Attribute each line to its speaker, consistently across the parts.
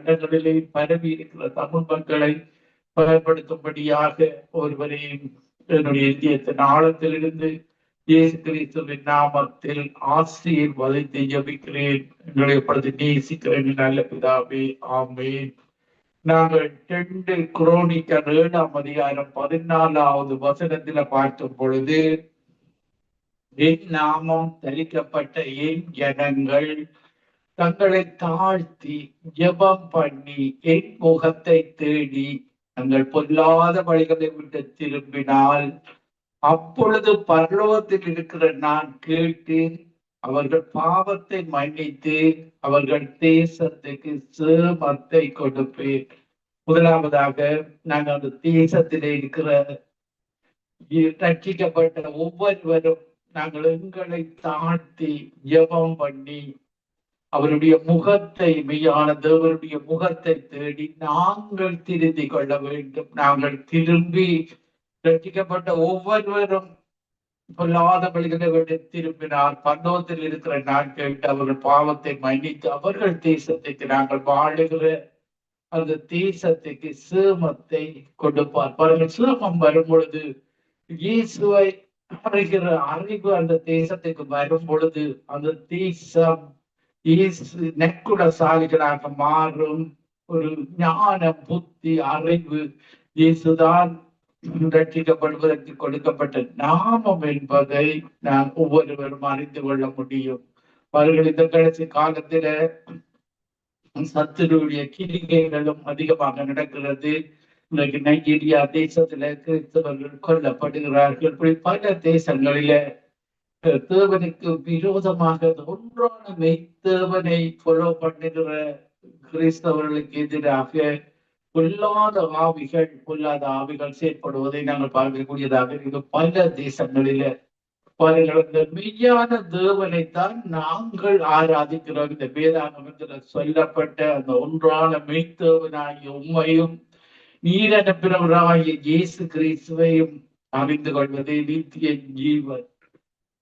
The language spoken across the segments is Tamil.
Speaker 1: கண்டங்களிலே பரவி இருக்கிற தமிழ் மக்களை பயன்படுத்தும்படியாக ஒருவரையும் என்னுடைய இதயத்தின் ஆழத்திலிருந்து இயேசு கிறிஸ்துவின் நாமத்தில் ஆசீர்வதித்து ஜெபிக்கிறேன். எங்களை படுத்தி நேசிக்கிறேன் நல்ல பிதாவே, ஆமென். நாங்கள் 2 குரோனிக்கர் 7ஆம் அதிகாரம் 14வது வசனத்தில பார்க்கும் பொழுது, என் நாமம் தரிக்கப்பட்ட என் ஜனங்கள் தங்களை தாழ்த்தி ஜெபம் பண்ணி என் முகத்தை தேடி தங்கள் பொல்லாத வழிகளை விட்டு திரும்பினால், அப்பொழுது பரலோகத்தில் இருக்கிற நான் கேட்டு அவர்கள் பாவத்தை மன்னித்து அவர்கள் தேசத்துக்கு சேமத்தை கொடுப்பேன். முதலாவதாக நாங்கள் அந்த தேசத்திலே இருக்கிற ரட்சிக்கப்பட்ட ஒவ்வொருவரும் நாங்கள் எங்களை தாழ்த்தி ஜெபம் பண்ணி அவருடைய முகத்தை, மெய்யான தேவனுடைய முகத்தை தேடி நாங்கள் திருந்தி கொள்ள வேண்டும். நாங்கள் திரும்பி ரட்சிக்கப்பட்ட ஒவ்வொருவரும் பொல்லாத வழிகளை விட்டு திரும்பினார், பரலோகத்தில் இருக்கிற நான் கேட்டு அவர்கள் பாவத்தை மன்னித்து அவர்கள் தேசத்துக்கு, நாங்கள் வாழுகிற அந்த தேசத்துக்கு சேமத்தை கொடுப்பார். பாருங்கள், சேமம் வரும் பொழுது, இயேசுவை அறிகிற அறிவு அந்த தேசத்துக்கு வரும் பொழுது அந்த தேசம் நற்குணசாலிகளாக மாறும். ஒரு ஞான, புத்தி, அறிவு, இயேசுதான் ரட்சிக்கப்படுவதற்கு கொடுக்கப்பட்ட நாமம் என்பதை நாம் ஒவ்வொருவரும் அறிந்து கொள்ள முடியும். அவர்கள் இந்த கடைசி காலத்தில சத்துருடைய கிரிகைகளும் அதிகமாக நடக்கிறது. இன்றைக்கு நைஜீரியா தேசத்துல கிறிஸ்தவர்கள் கொல்லப்படுகிறார்கள். இப்படி பல தேசங்களில தேவனுக்கு விரோதமாக ஒன்றான மெய்த்தேவனை ஃபாலோ பண்ணுகிற கிறிஸ்தவர்களுக்கு எதிராக பொல்லாத ஆவிகள் செயற்படுவதை நாங்கள் பார்க்கக்கூடியதாக இருக்கு. பல தேசங்களில பாருங்கள், இந்த மெய்யான தேவனைத்தான் நாங்கள் ஆராதிக்கிறோம். இந்த வேதாகமத்தில் சொல்லப்பட்ட அந்த ஒன்றான மெய்த்தேவனாகிய உண்மையும் நீர் அனுப்பினவராகிய இயேசு கிறிஸ்துவையும் அறிந்து கொள்வதே நித்திய ஜீவன்.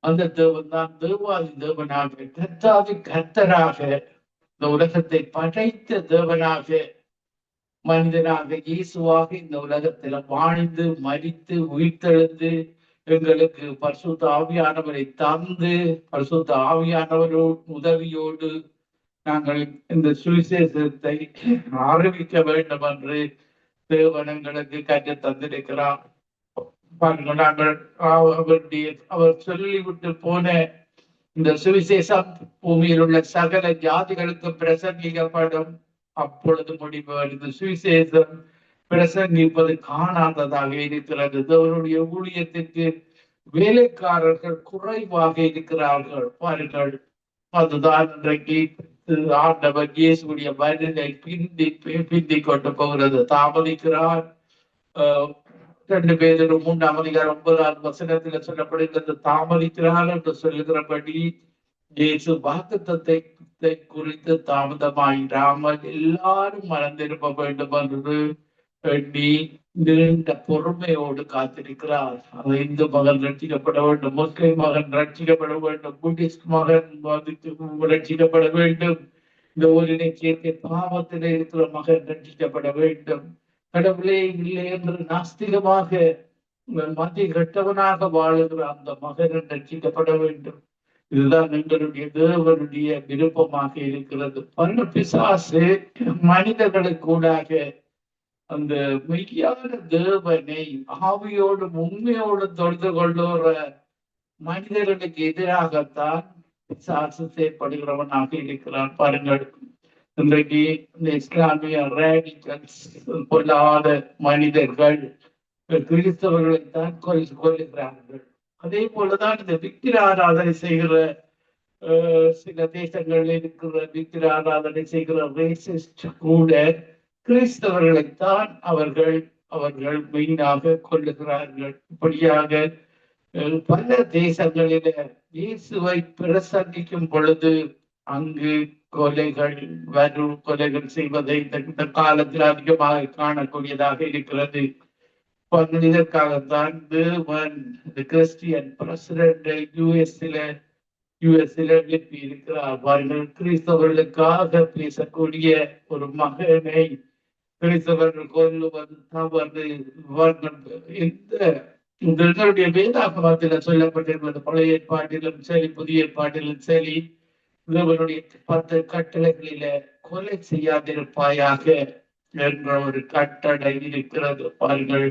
Speaker 1: அந்த தேவன் தான் தேவாதி தேவனாக, கர்த்தாதி கர்த்தராக, இந்த உலகத்தை படைத்த தேவனாக, மனிதனாக இயேசுவாக இந்த உலகத்துல வாழ்ந்து மரித்து உயிர்த்தெழுந்து எங்களுக்கு பரிசுத்த ஆவியானவரை தந்து, பரிசுத்த ஆவியானவரோடு உதவியோடு நாங்கள் இந்த சுவிசேஷத்தை அறிவிக்க வேண்டும் என்று தேவன் எங்களுக்கு கற்று தந்திருக்கிறார். நாங்கள் அவர் சொல்லிவிட்டு போன இந்த சுவிசேஷம் பூமியில் உள்ள சகல ஜாதிகளுக்கு பிரசங்கிக்கப்படும். அப்பொழுது முடிவு, இந்த சுவிசேஷம் பிரசங்கிப்பது காணாததாக இருக்கிறது. அவருடைய ஊழியத்திற்கு வேலைக்காரர்கள் குறைவாக இருக்கிறார்கள். பாருங்கள், அதுதான் இன்றைக்கு ஆண்டவர் இயேசுடைய வருகை பிந்தி கொண்டு போகிறது. தாமதிக்கிறார். 2 பேர் 3ஆம் அதிகாரம் 9வது வசனத்துல சொல்லப்படுகிறது, தாமதிக்கிறார் என்று சொல்லுகிறபடி இயேசு வாக்குத்தத்தத்தை குறித்து தாமதமாயிராமல் எல்லாரும் மறந்திருப்ப வேண்டும் என்று எண்ணி நீண்ட பொறுமையோடு காத்திருக்கிறார். இந்து மகன் ரட்சிக்கப்பட வேண்டும், முஸ்லிம் மகன் ரட்சிக்கப்பட வேண்டும், புத்திஸ்ட் மகன் ரட்சிக்கப்பட வேண்டும், இந்த ஊரினை சேர்க்கை பாவத்திலே இருக்கிற மகன் ரட்சிக்கப்பட வேண்டும். கடவுளே இல்லை என்று நாஸ்திகமாக மத்திய கட்டவனாக வாழுகிற அந்த மகன் ரட்சிக்கப்பட வேண்டும். இதுதான் எங்களுடைய தேவனுடைய விருப்பமாக இருக்கிறது. பல பிசாசு மனிதர்களுக்கூடாக அந்த மெய்யான தேவனை ஆவியோடும் உண்மையோடும் தொழுது கொள்ளுற மனிதர்களுக்கு எதிராகத்தான் பிசாசு செயற்படுகிறவனாக இருக்கிறான். பாருங்கள், இன்றைக்கு இந்த இஸ்லாமிய ரேடிக்கல்ஸ், பொல்லாத மனிதர்கள் கிறிஸ்தவர்களைத்தான் கொள்ளுகிறார்கள். அதே போலதான் இந்த விக்கிர ஆராதனை செய்கிற சில தேசங்களில் இருக்கிற விக்கிர ஆராதனை செய்கிற ரேசிஸ்ட் கூட கிறிஸ்தவர்களைத்தான் அவர்கள் மெயினாக கொள்ளுகிறார்கள். இப்படியாக பல தேசங்களில இயேசுவை பிரசங்கிக்கும் பொழுது அங்கு கொலைகள் செய்வதை இந்த காலத்தில் அதிகமாக காணக்கூடியதாக இருக்கிறது. இதற்காகத்தான் தேவன் கிறிஸ்டியன் பிரசிடென்ட் US யுஎஸ்ல எழுப்பி இருக்கிறார் பாருங்கள். கிறிஸ்தவர்களுக்காக பேசக்கூடிய ஒரு மகனை கிறிஸ்தவர்கள் கொல்லுவது தவறு. எங்களுடைய வேதாகமத்தில் சொல்லப்பட்டிருக்கிறது. பழைய ஏற்பாட்டிலும் சரி, புதிய ஏற்பாட்டிலும் சரி, தேவனுடைய 10 கட்டளைகளில கொலை செய்யாதிருப்பாயாக என்ற ஒரு கட்டளை இருக்கிறது பாருங்கள்.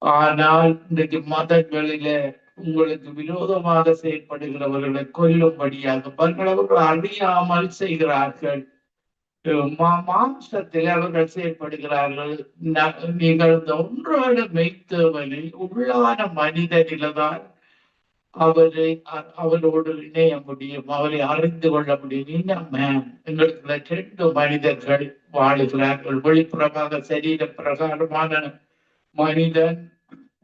Speaker 1: ஆனால் இன்றைக்கு மதங்களில உங்களுக்கு விரோதமாக செயல்படுகிறவர்களை கொல்லும்படியாக பாருங்கள், அவர்கள் அறியாமல் செய்கிறார்கள். மாம்சத்தில் அவர்கள் செயல்படுகிறார்கள். நீங்கள் இந்த ஒன்றான மெய்த்தேவனில் உள்ளான மனிதனில்தான் அவரோடு இணைய முடியும், அவரை அறிந்து கொள்ள முடியும். எங்களுக்கு 2 மனிதர்கள் வாழுகிறார்கள். வெளிப்புறமாக சரீர பிரகாரமான மனிதன்,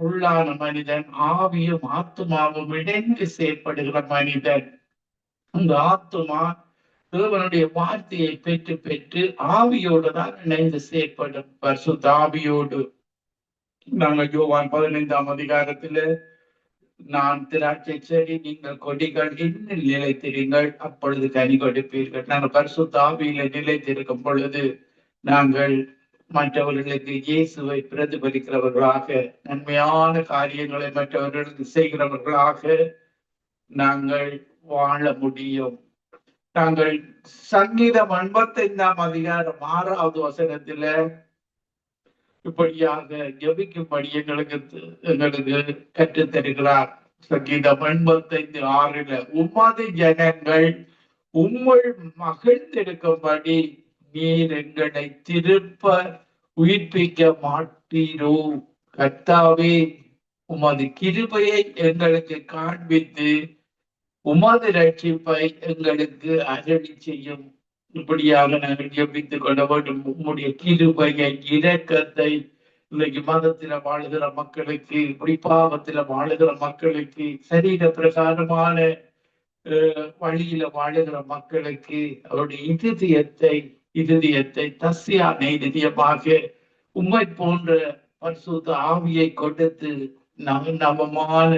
Speaker 1: உள்ளான மனிதன், ஆவியும் ஆத்துமாவும் இணைந்து செயல்படுகிற மனிதன். அந்த ஆத்துமா தேவனுடைய வார்த்தையை பெற்று பெற்று ஆவியோடு தான் இணைந்து செயற்படும். பரிசுத்த ஆவியோடு. நாங்கள் யோவான் 15ஆம் அதிகாரத்துல, நான் திராட்சை செடி, நீங்கள் கொடிகள், இன்னும் நிலைத்திருங்கள், அப்பொழுது கனி கொடுப்பீர்கள். நாங்கள் பரிசுத்த ஆவியில நிலைத்திருக்கும் பொழுது நாங்கள் மற்றவர்களுக்கு இயேசுவை பிரதிபலிக்கிறவர்களாக, நன்மையான காரியங்களை மற்றவர்களுக்கு செய்கிறவர்களாக நாங்கள் வாழ முடியும். நாங்கள் சங்கீதம் 55ஆம் அதிகாரம் 6வது வசனத்துல இப்படியாக ஜெபிக்கும்படி எங்களுக்கு கற்றுத் தருகிறார். சங்கீதம் 85:6 உமது ஜனங்கள் உம்முள் மகிழ்ந்திருக்கும்படி நீர் எங்களை திருப்ப உயிர்ப்பிக்க மாட்டீரோ. கர்த்தாவே, உமது கிருபையை எங்களுக்கு காண்பித்து உமது ரட்சிப்பை எங்களுக்கு அருளி செய்யும். இப்படியாக நாங்கள் ஜெபித்துக் கொள்ள வேண்டும். உம்முடைய கிருபையை, இரக்கத்தை இன்னைக்கு மதத்தில வாழுகிற மக்களுக்கு, பாவத்தில வாழுகிற மக்களுக்கு, சரீர பிரகாரமான வழியில வாழுகிற மக்களுக்கு அவருடைய இருதயத்தை தசியான இதயமாக உம்மை போன்ற பரிசுத்த ஆவியை கொடுத்து, நலமான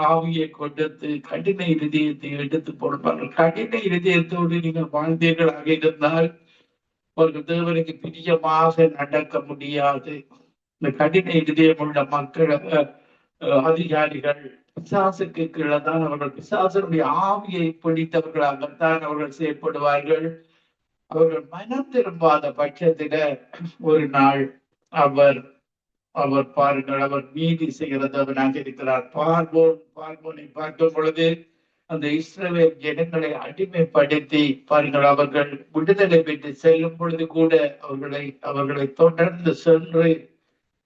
Speaker 1: ஆவியை கொடுத்து கடின இருதயத்தை எடுத்து போடுவார்கள். கடின இருதயத்தோடு நீங்கள் வாழ்ந்தீர்களாக இருந்தால் அவர்கள் தேவனுக்கு பிரியமாக நடக்க முடியாது. இந்த கடின இருதயம் உள்ள மக்கள், அதிகாரிகள் பிசாசுக்கு கீழே தான் அவர்கள், பிசாசனுடைய ஆவியை பிடித்தவர்களாகத்தான் அவர்கள் செயல்படுவார்கள். அவர்கள் மனம் திரும்பாத பட்சத்தில ஒரு நாள் அவர் பாருங்கள், அவர் நீதி செய்கிறதவனாக இருக்கிறார். பார்வோனை பார்க்கும் பொழுது அந்த இஸ்ரவேல் ஜனங்களை அடிமைப்படுத்தி பாருங்கள், அவர்கள் விடுதலை பெற்று செல்லும் பொழுது கூட அவர்களை தொடர்ந்து சென்று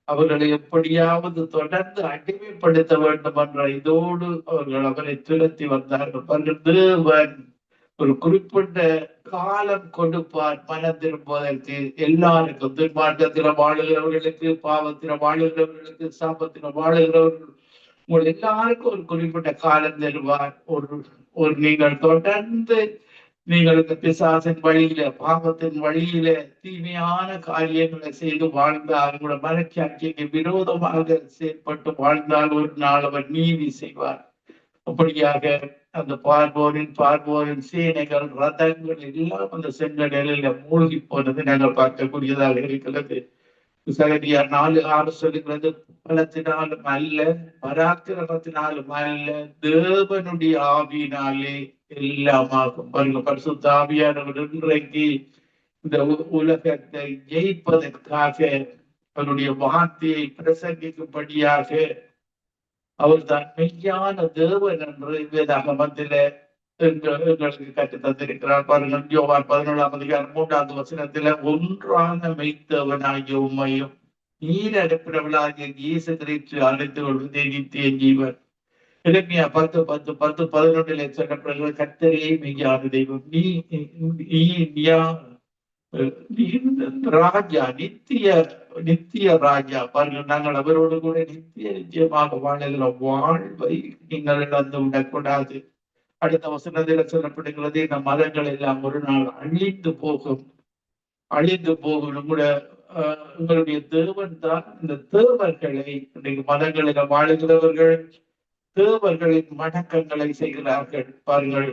Speaker 1: அவர்களை எப்படியாவது தொடர்ந்து அடிமைப்படுத்த வேண்டும் என்ற இதோடு அவரை துரத்தி வந்தார்கள். தேவன் ஒரு குறிப்பிட்ட காலம் கொடுப்பார் மனம் திரும்புவதற்கு. எல்லாருக்கும், துன்மார்க்கத்தில வாழுகிறவர்களுக்கு, பாவத்தில வாழுகிறவர்களுக்கு, சாபத்தில வாழுகிறவர்கள், உங்கள் எல்லாருக்கும் ஒரு குறிப்பிட்ட காலம் தருவார். ஒரு நீங்கள் தொடர்ந்து இந்த பிசாசின் வழியில, பாவத்தின் வழியில தீமையான காரியங்களை செய்து வாழ்ந்தால், உங்களோட மனச்சாட்சிக்கு விரோதமாக செயல்பட்டு வாழ்ந்தால் ஒரு நாள் அவர் நீதி செய்வார். அப்படியாக அந்த பார்வோரின் சேனைகள், ரதங்கள் எல்லாம் அந்த செங்கடலில் மூழ்கி போனது நாங்கள் பார்க்கக்கூடியதாக இருக்கிறது. சகரியார் 4:6 சொல்லுகிறது, பலத்தினாலும் அல்ல, பராக்கிரமத்தினாலும் அல்ல, தேவனுடைய ஆவியினாலே எல்லாமாகும். பரிசுத்த ஆவியானவர் இன்றைக்கு இந்த உலகத்தை ஜெயிப்பதற்காக அவருடைய வார்த்தையை பிரசங்கிக்கும்படியாக அவர் தான் மெய்யான தேவன் என்று வேதாகமத்தில எங்களுக்கு கற்றுத் தந்திருக்கிறார். பாருங்கள், யோவான் 17ஆம் அதிகாரம் 3வது வசனத்தில, ஒன்றான மெய்த்தேவனாகிய உம்மையும் நீர் அனுப்பினவளாகிய இயேசு கிறிஸ்து அழைத்து கொள்வதே நித்திய ஜீவன். எரேமியா 10:11 சொல்லப்படுகிற, கர்த்தரே மெய்யான தெய்வம், நீ ராஜா, நித்திய ராஜா. பாருங்கள், நாங்கள் அவரோடு கூட நிச்சயமாக வாழுகிற வாழ்வை நீங்கள் இழந்து விடக்கூடாது. அடுத்த வசனத்தில் சொல்லப்படுகிறது, இந்த மதங்கள் எல்லாம் ஒரு நாள் அழிந்து போகும். உங்களுடைய தேவன் தான் இந்த தேவர்களை, இன்றைக்கு மதங்களில் வாழுகிறவர்கள் தேவர்களின் வணக்கங்களை செய்கிறார்கள். பாருங்கள்,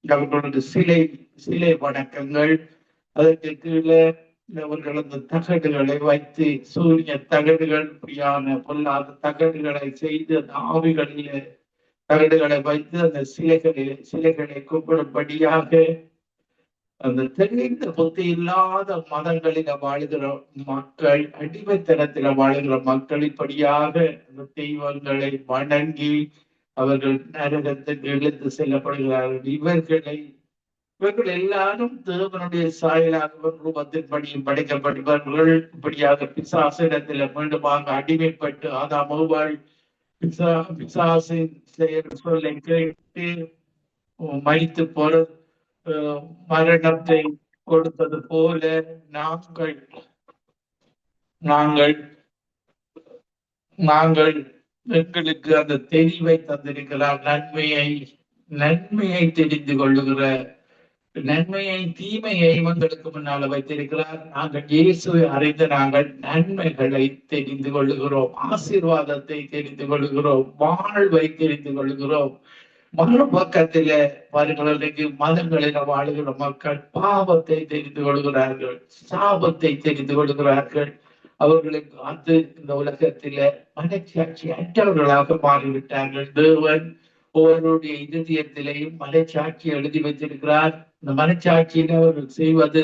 Speaker 1: அவர்களது சிலை சிலை வணக்கங்கள். அதற்கு கீழே அவர்கள் அந்த தகடுகளை வைத்து, சூரிய தகடுகள், இப்படியான பொல்லாத தகடுகளை செய்து, அந்த ஆவிகளிலே தகடுகளை வைத்து அந்த சிலைகளை கும்பிடும்படியாக அந்த தெளிந்த புத்தி இல்லாத மதங்களில வாழுகிற மக்கள், அடிமைத்தனத்தில வாழுகிற மக்கள் இப்படியாக அந்த தெய்வங்களை வணங்கி அவர்கள் நரகத்துக்கு இழுத்து செல்லப்படுகிறார்கள். இவர்கள் எல்லாரும் தேவனுடைய சாயலாக ரூபத்தின்படியும் படைக்கப்பட்டவர்கள். இப்படியாக பிசாசிடத்தில் மீண்டுமாக அடிமைப்பட்டு ஆதாம் பிசாசின் சொல்லை கேட்டு மரித்து போற மரணத்தை கொடுத்தது போல நாங்கள் நாங்கள் நாங்கள் எங்களுக்கு அந்த தெளிவை தந்திருக்கிறார். நன்மையை தெரிந்து கொள்ளுகிற, நன்மையை தீமையை இவங்களுக்கு முன்னால வைத்திருக்கிறார். நாங்கள் இயேசுவை அறிந்து நாங்கள் நன்மைகளை தெரிந்து கொள்ளுகிறோம், ஆசீர்வாதத்தை தெரிந்து கொள்ளுகிறோம், வாழ்வை தெரிந்து கொள்ளுகிறோம். மறுபக்கத்தில வருகிறவர்களுக்கு மதங்களில வாழுகிற மக்கள் பாவத்தை தெரிந்து கொள்கிறார்கள், சாபத்தை தெரிந்து கொள்கிறார்கள். அவர்களுக்கு அது இந்த உலகத்தில மனச்சாட்சி அற்றவர்களாக மாறிவிட்டார்கள். தேவன் ஒவ்வொருடைய இதயத்திலேயும் மனச்சாட்சி எழுதி வைத்திருக்கிறார். இந்த மனச்சாட்சியில அவர்கள் செய்வது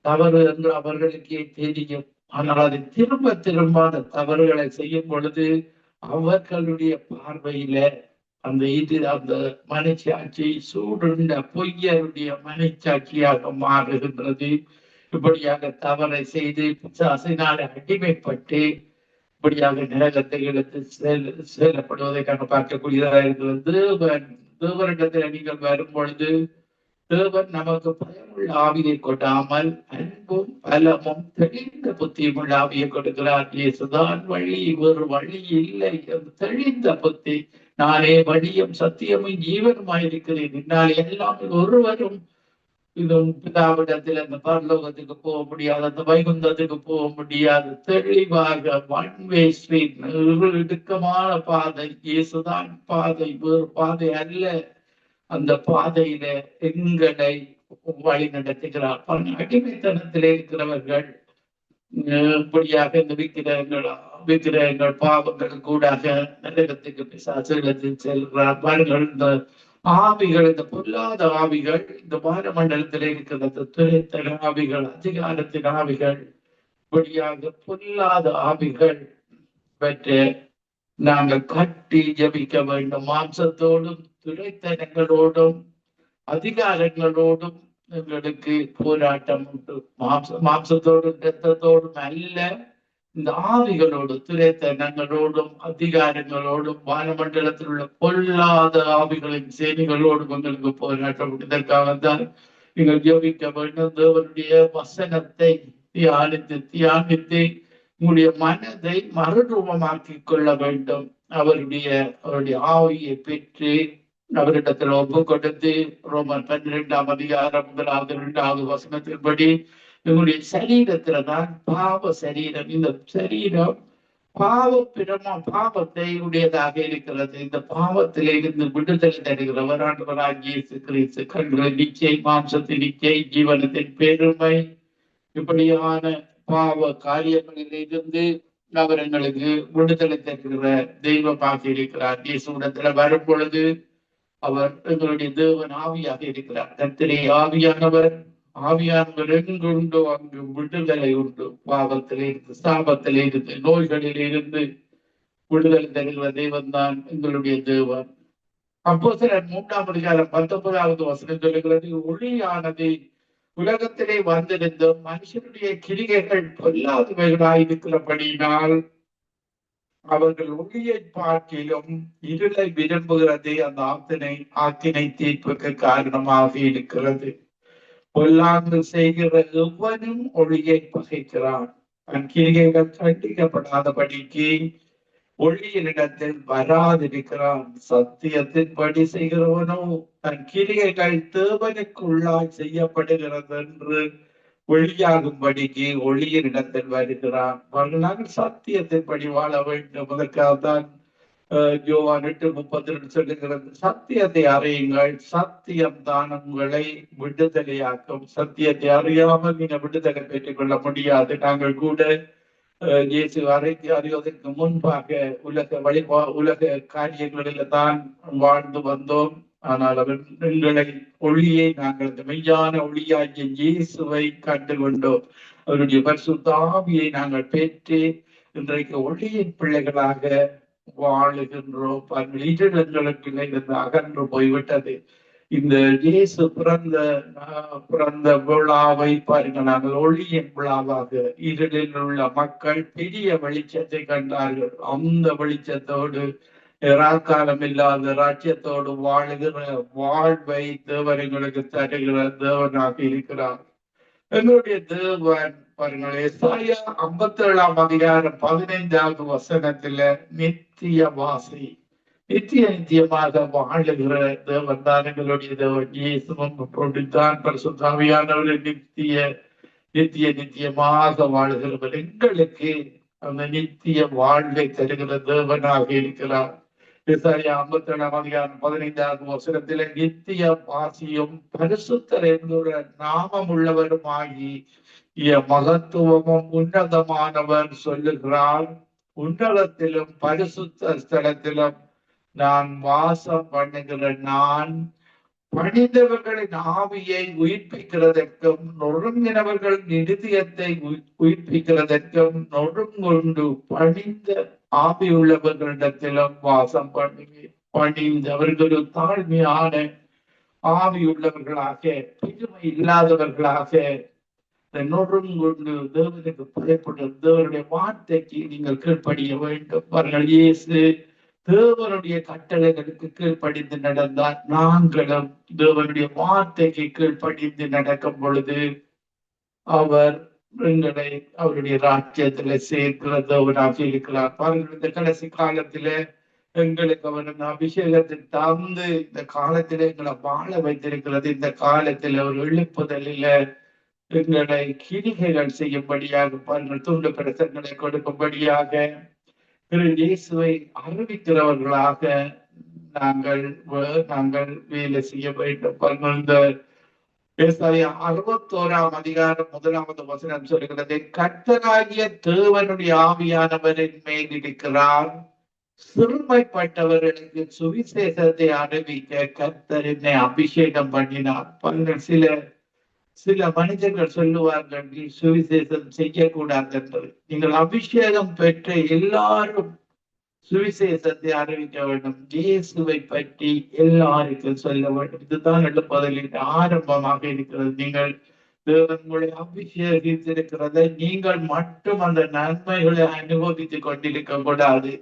Speaker 1: தவறு என்று அவர்களுக்கே தெரியும். ஆனால் அதை திரும்ப அந்த தவறுகளை செய்யும் பொழுது அவர்களுடைய பார்வையில அந்த மனச்சாட்சி சூடுண்ட பொய்யருடைய மனச்சாட்சியாக மாறுகின்றது. இப்படியாக தவறை செய்து பிசாசினால் அடிமைப்பட்டு இப்படியாக நரகத்தை எடுத்து செயலப்படுவதை கண்டு பார்க்கக்கூடியதாக இருக்கிறது. தேவனிடத்தில் நீங்கள் வரும் பொழுது தேவன் நமக்கு பயமுள்ள ஆவியை கொடாமல் அன்பும் பலமும் தெளிந்த புத்தியும் உள்ள ஆவியை கொடுக்கிறார். இயேசுதான் வழி, ஒரு வழி இல்லை, தெளிந்த புத்தி. நானே வழியும் சத்தியமும் ஜீவனுமாயிருக்கிறேன், என்னால் எல்லாம் ஒருவரும் பிதாவிடத்தில் அந்த பரலோகத்துக்கு போக முடியாது, அந்த வைகுந்தத்துக்கு போக முடியாது. தெளிவாக ஒன்வே ஸ்ட்ரீட், இடுக்கமான பாதை, இயேசுதான் பாதை, வேறு பாதை அல்ல. அந்த பாதையில எங்களை வழி நடத்துகிறார். அடிமைத்தனத்தில் இருக்கிறவர்கள் இப்படியாக இந்த விக்கிரகங்கள் பாவங்கள் கூடாக நரகத்துக்கு பிசாசுகளுக்கு செல்கிறார்கள். இந்த ஆவிகள், இந்த பொல்லாத ஆவிகள், இந்த வானமண்டலத்தில் இருக்கிறது துரைத்தன ஆவிகள், அதிகாரத்தின் ஆவிகள், இப்படியாக பொல்லாத ஆவிகள் பெற்று நாங்கள் கட்டி ஜபிக்க வேண்டும். மாம்சத்தோடும் துரைத்தனங்களோடும் அதிகாரங்களோடும் எங்களுக்கு போராட்டம் உண்டு. மாம்சத்தோடும் இரத்தத்தோடும் அல்ல, இந்த ஆவிகளோடு, துரைத்தனங்களோடும் அதிகாரங்களோடும் வானமண்டலத்தில் உள்ள பொல்லாத ஆவிகளின் சேனைகளோடும் எங்களுக்கு போராட்டம். இதற்காகத்தான் நீங்கள் ஜெபிக்க வேண்டும். தேவனுடைய வசனத்தை தியானித்து உங்களுடைய மனதை மறுரூபமாக்கி கொள்ள வேண்டும். அவருடைய ஆவியை பெற்று அவரிடத்தில் ஒப்பு கொடுத்து ரோமர் 12ஆம் அதிகாரம் 1-2 வசனத்தின்படி எங்களுடைய சரீரத்துலதான் பாவ சரீரம். இந்த சரீரம் பாவத்தை உடையதாக இருக்கிறது. இந்த பாவத்திலே இருந்து விடுதலை தருகிறவர் ஆண்டவராகிய இயேசு கிறிஸ்து. கண்கள் நிச்சை, மாம்சத்தின் நிச்சை, ஜீவனத்தின் பெருமை, இப்படியான பாவ காரியங்களில் இருந்து அவர் எங்களுக்கு விடுதலை தருகிற தெய்வமாக இருக்கிறார். இயேசுவிடத்துல வரும் பொழுது அவர் எங்களுடைய தேவன் ஆவியாக இருக்கிறார். கர்த்தரே ஆவியானவர் எங்குண்டோ அங்கு விடுதலை உண்டு. பாவத்திலே இருந்து, சாபத்திலே இருந்து, நோய்களில் இருந்து விடுதலை தருகிற தெய்வம் தான் எங்களுடைய தேவன். அப்போஸ்தலர் 3ஆம் அதிகாரம் 19வது வசனம் சொல்லுகிறது, ஒளியானது உலகத்திலே வந்திருந்த மனுஷனுடைய கிரிகைகள் பொல்லாதவைகளாயிருக்கிறபடியினால் அவர்கள் ஒளியை பார்க்கிலும் இருளை விரும்புகிறதே அந்த ஆக்கினை தீர்ப்புக்கு காரணமாக இருக்கிறது. பொல்லாங்கு செய்கிற எவனும் ஒளியை பகைக்கிறான், தன் கிரிகைகள் கண்டிக்கப்படாதபடிக்கு ஒளியினிடத்தில் வராதிருக்கிறான். சத்தியத்தின்படி செய்கிறவனோ தன் கிரிகைகள் தேவனுக்குள்ளாய் செய்யப்படுகிறது என்று ஒளியாகும்படிக்கு ஒளியினிடத்தில் வருகிறான். நாங்கள் சத்தியத்தின்படி வாழ வேண்டும். அதற்காகத்தான் யோவான் 8:32 சொல்லுகிறது, சத்தியத்தை அறியுங்கள், சத்தியம் தான் உங்களை விடுதலையாக்கும். சத்தியத்தை அறியாமல் நீங்க விடுதலை பெற்றுக் கொள்ள முடியாது. நாங்கள் கூட இயேசு அறிவதற்கு முன்பாக உலக காரியங்களில் தான் வாழ்ந்து வந்தோம். ஆனால் அவர் எங்களை ஒளியை நாங்கள் மெய்யான ஒளியாகிய இயேசுவை கண்டு கொண்டோம். அவருடைய பரிசுத்த ஆவியை நாங்கள் பெற்று இன்றைக்கு ஒளியின் பிள்ளைகளாக வாழுகின்றோம். இருடங்களுக்கு இருந்து அகன்று போய்விட்டது. இந்த இயேசு பிறந்த விழாவை பாருங்கள், நாங்கள் ஒளியின் விழாவாக இருளில் உள்ள மக்கள் பெரிய வெளிச்சத்தை கண்டார்கள். அந்த வெளிச்சத்தோடு காலம் இல்லாத ராஜ்யத்தோடு வாழுகிற வாழ்வை தேவன் எங்களுக்கு தருகிற தேவனாக இருக்கிறார். எங்களுடைய தேவன் பாருங்கள், எசாயா 57:15 வசனத்துல நித்திய வாசி, நித்தியமாக வாழுகிற தேவன் தான் எங்களுடைய தேவன். இயேசுவும் அப்படித்தான் பரிசுத்த ஆவியானவர் நித்தியமாக வாழ்கிறவர். எங்களுக்கு அந்த நித்திய வாழ்வை தருகிற தேவனாக இருக்கிறார். எசாயா 57:15 வசனத்தில நித்திய வாசியும் பரிசுத்தர் என்கிற நாமம் உள்ளவருமாகி மகத்துவமும் உன்னதமானவர் சொல்லுகிறார், உன்னதத்திலும் பரிசுத்த ஸ்தலத்திலும் நான் வாசம் பண்ணுகிற நான் பணிந்தவர்களின் ஆவியை உயிர்ப்பிக்கிறதற்கும் நொறுங்கினவர்களின் இருதயத்தை உயிர்ப்பிக்கிறதற்கும் நொறுங்குண்டு பணிந்த ஆவி உள்ளவர்களிடத்திலும் வாசம் பணிந்து அவர்கள் ஒரு தாழ்மையான ஆவி உள்ளவர்களாக, பெருமை இல்லாதவர்களாக, நொறுங்குண்டு தேவனுக்கு பயப்படும் தேவனுடைய வார்த்தைக்கு நீங்கள் கீழ்ப்படிய வேண்டும். அவர்கள் இயேசு தேவனுடைய கட்டளைகளுக்கு கீழ்ப்படிந்து நடந்தார். நாங்களும் தேவனுடைய வார்த்தைக்கு கீழ்ப்படிந்து நடக்கும் பொழுது அவர் எங்களை அவருடைய ராஜ்யத்துல சேர்க்கிற தேவனாக இருக்கிறார். பாருங்கள், இந்த கடைசி காலத்தில எங்களுக்கு அவர் அபிஷேகத்தை தந்து இந்த காலத்தில எங்களை வாழ வைத்திருக்கிறது. இந்த காலத்தில் ஒரு எழுப்புதலில எங்களை கிரிகைகள் செய்யும்படியாக, பாருங்கள், துண்டு பிரசங்களை கொடுக்கும்படியாக இயேசுவை அறிவிக்கிறவர்களாக நாங்கள் வேலை செய்ய வேண்டும். இந்த 61 வசனம் சொல்கிறது, கர்த்தராகிய தேவனுடைய ஆவியானவரின் மேல் இருக்கிறார், சிறுமைப்பட்டவர்களுக்கு சுவிசேஷத்தை அறிவிக்க கர்த்தர் என்னை அபிஷேகம் பண்ணினார். சில மனிதர்கள் சொல்லுவார்கள், நீ சுவிசேஷம் செய்யக்கூடாது என்று. நீங்கள் அபிஷேகம் பெற்ற எல்லாரும் சுவிசேஷத்தை அறிவிக்க வேண்டும். இயேசுவை பற்றி எல்லாருக்கும் சொல்ல வேண்டும். இதுதான் எழுப்புதலின் ஆரம்பமாக இருக்கிறது. நீங்கள் உங்களை அபிஷேகித்திருக்கிறதை நீங்கள் மட்டும் அந்த நன்மைகளை அனுபவித்துக் கொண்டிருக்க கூடாது.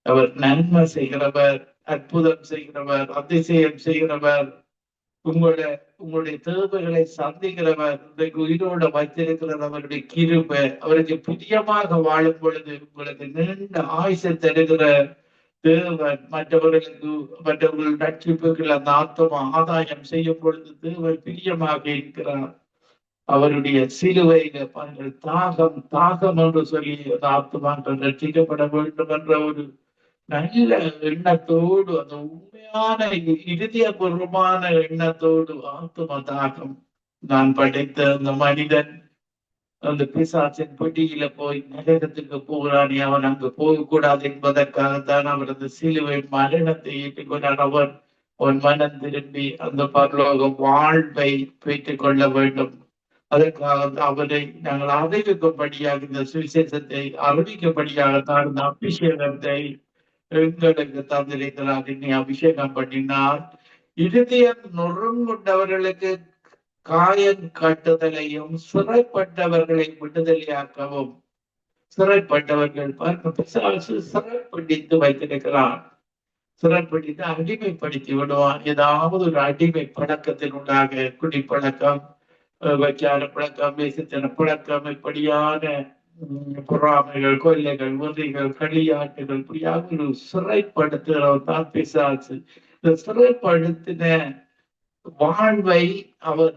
Speaker 1: அவர் நன்மை செய்கிறவர், அற்புதம் செய்கிறவர், அதிசயம் செய்கிறவர், உங்களுடைய தேவைகளை சந்திக்கிறவர், உயிரோட வைத்திருக்கிறது அவருடைய கிருபை. அவருக்கு பிரியமாக வாழும் பொழுது உங்களுக்கு நீண்ட ஆயுசை தருகிற தேவன். மற்றவர்கள் ரட்சிப்புகள் அந்த ஆத்மா ஆதாயம் செய்யும் பொழுது தேவன் பிரியமாக இருக்கிறார். அவருடைய சிலுவையில தாகம் என்று சொல்லி அந்த ஆத்மாக்கள் ரட்சிக்கப்பட வேண்டும் என்ற ஒரு நல்ல எண்ணத்தோடு, அந்த உண்மையான இதயபூர்வமான எண்ணத்தோடு ஆத்ம தாகம். நான் படைத்த அந்த மனிதன் அந்த பிசாசின் பெட்டியில போய் நரகத்துக்கு போகிறான், அவன் அங்கு போகக்கூடாது என்பதற்காகத்தான் அவர் அந்த சிலுவை மரணத்தை ஏற்றுக்கொண்டார். அவன் மனம் திரும்பி அந்த பரலோக வாழ்வை பெற்றுக் கொள்ள வேண்டும். அதற்காக அவரை நாங்கள் அறிவிக்கும்படியாக, இந்த சுவிசேஷத்தை அறிவிக்கும்படியாகத்தான் இந்த அபிஷேகத்தை எங்களுக்கு தந்திருக்கிறார். என்னை அபிஷேகம் பண்ணினார். இருதயம் நொறுங்குண்டவர்களுக்கு காயம் கட்டுதலையும் சிறைப்பட்டவர்களை விடுதலையாக்கவும். சிறைப்பட்டவர்கள் பிசாசு சிறைப்பிடித்து வைத்திருக்கிறான். சிறைப்பிடித்து அடிமைப்படுத்தி விடுவான். ஏதாவது ஒரு அடிமை பழக்கத்தின் உண்டாக, குடிப்பழக்கம், வைக்காத பழக்கம், வேசத்தன பழக்கம், இப்படியான பொறாமைகள், கொள்ளைகள், உறுதிகள், களியாட்டுகள், இப்படியாக ஒரு சிறைப்படுத்துகிறவர் தான் பிசாசு. இந்த சிறைப்படுத்தின வாழ்வை அவர்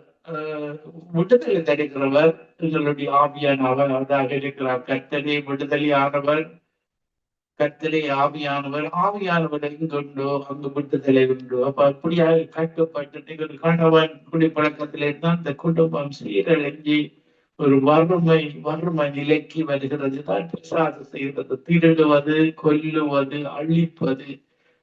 Speaker 1: விடுதலை தருகிறவர். எங்களுடைய ஆவியானவர் அதாக இருக்கிறார். கர்த்தரே விடுதலையானவர், கர்த்தரே ஆவியானவர், ஆவியானவர் எங்குண்டோ அங்கு விடுதலை உண்டு. அப்ப அப்படியாக கட்டுப்பட்டு ஒரு கணவன் குடிப்பழக்கத்திலே தான் இந்த குடும்பம் சீரழிஞ்சி ஒரு வறுமை நிலைக்கு வருகிறது தான் பிசாசு செய்கிறது. திருடுவது, கொல்லுவது, அழிப்பது.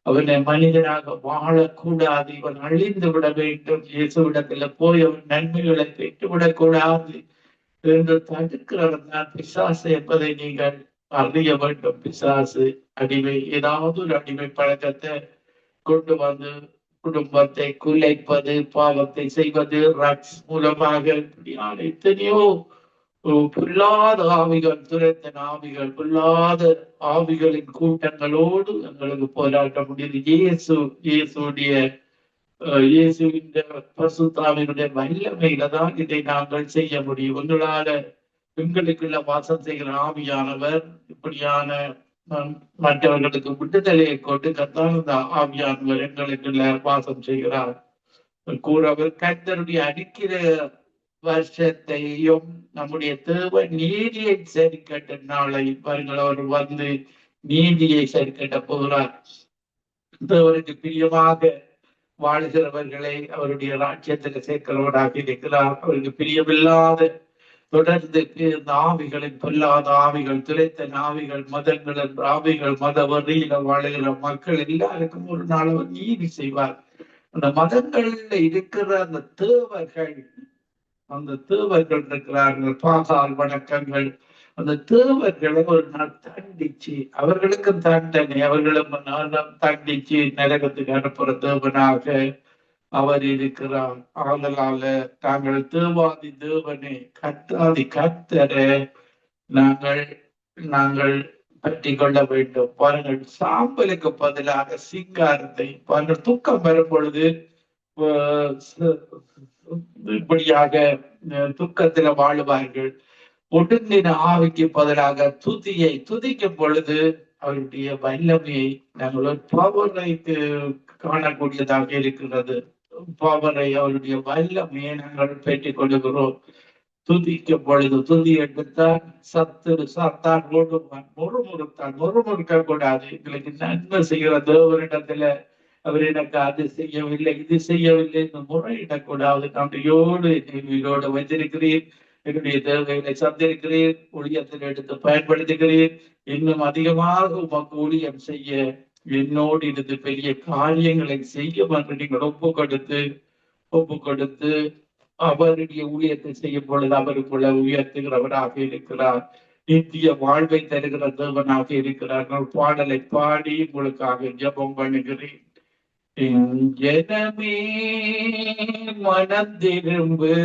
Speaker 1: அவனை மனிதனாக வாழக்கூடாது, இவன் அழிந்து விட வேண்டும், இயேசுவிடத்துல போய் அவன் நன்மைகளை பெற்றுவிடக் கூடாது என்று தடுக்கிறவன் தான் பிசாசு என்பதை நீங்கள் அறிய வேண்டும். பிசாசு அடிமை, ஏதாவது ஒரு அடிமை பழக்கத்தை கொண்டு வந்து குடும்பத்தை குலைப்பது, பாவத்தை செய்வது, ரக்ஸ் மூலமாக இப்படியான எத்தனையோ பொல்லாத ஆவிகள், துரத்தன ஆவிகள், பொல்லாத ஆவிகளின் கூட்டங்களோடு எங்களுக்கு போராட்ட முடியுது. இயேசுவின் பரிசுத்தாவினுடைய வல்லமையில தான் இதை நாங்கள் செய்ய முடியும். எங்களுக்குள்ள வாசம் செய்கிற ஆவியானவர் இப்படியான மற்றவர்களுக்கு விடுதலையை கொண்டு கத்தான் இந்த ஆவியானவர் எங்களுக்குள்ள வாசம் செய்கிறார். கூறவர் கர்த்தருடைய அடிக்கிற வருஷத்தையும் நம்முடைய தேவ நீதியை சரிக்கட்ட நாளை பாருங்கள், அவர் வந்து நீதியை சரிக்கட்ட போகிறார். தேவனுக்கு பிரியமாக வாழ்கிறவர்களை அவருடைய ராஜ்யத்தில் சேர்க்கிறவராக இருக்கிறார். அவருக்கு பிரியமில்லாத தொடர்ந்து இந்த ஆவிகளின் பொல்லாத ஆவிகள், துளைத்தன் ஆவிகள், மதங்கள் என்ற ஆவிகள், மத வரியில வாழுகிற மக்கள் எல்லாருக்கும் ஒரு நாள் அவர் நீதி செய்வார். அந்த மதங்கள்ல இருக்கிற அந்த தேவர்கள் இருக்கிறார்கள், பாகால் வணக்கங்கள், அந்த தேவர்களை ஒரு நாள் தண்டிச்சு அவர்களுக்கும் தண்டனை, அவர்களும் தண்டிச்சு நரகத்துக்கு அனுப்புற தேவனாக அவர் இருக்கிறார். ஆதலால தாங்கள் தேவாதி தேவனை கத்தாதி கத்தரை நாங்கள் பற்றி கொள்ள வேண்டும். பாருங்கள், சாம்பலுக்கு பதிலாக சிங்காரத்தை பாருங்கள். துக்கம் வரும் பொழுது இப்படியாக துக்கத்துல வாழுவார்கள். ஒடுங்கின ஆவிக்கு பதிலாக துதியை துதிக்கும் பொழுது அவருடைய வல்லமையை நாங்கள் பவரைக்கு காணக்கூடியதாக இருக்கிறது. பவரை, அவருடைய வல்லமையை நாங்கள் பெற்றுக் கொள்கிறோம். துதிக்கும் பொழுது துதி எடுத்தால் சத்தான் முறுமுறுக்க கூடாது. எங்களுக்கு நன்மை செய்கிற தேவனிடத்துல அவர் எனக்கு அது செய்யவில்லை, இது செய்யவில்லை என்று முறையிடக்கூடாது. நன்றியோடு உயிரோடு வைத்திருக்கிறேன், என்னுடைய தேவைகளை சந்திருக்கிறேன், ஊழியத்தில் எடுத்து பயன்படுத்துகிறேன், இன்னும் அதிகமாக உமக்கு ஊழியம் செய்ய என்னோடு இருந்து பெரிய காரியங்களை செய்ய என்று நீங்கள் ஒப்பு கொடுத்து அவருடைய ஊழியத்தை செய்யும் பொழுது அவருக்குள்ள உயர்த்துகிறவராக இருக்கிறார். நித்திய வாழ்வை தருகிற தேவனாக இருக்கிறார். பாடலை பாடி உங்களுக்காக ஜெபம் பண்ணுகிறேன். ஜனமே மனம் திரும்பு,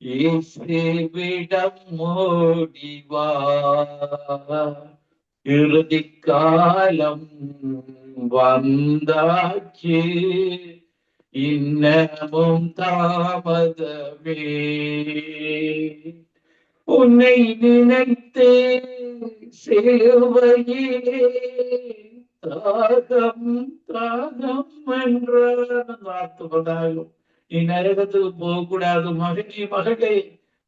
Speaker 1: இயேசுவிடம் ஓடிவா, இறுதி காலம் வந்தாச்சு, இன்னமும் தாமதமே. உன்னை நினைத்தே சிலுவையிலே தாகம் என்றார்த்துவதாகும். நீ நரகத்துக்கு போகக்கூடாது மகளே,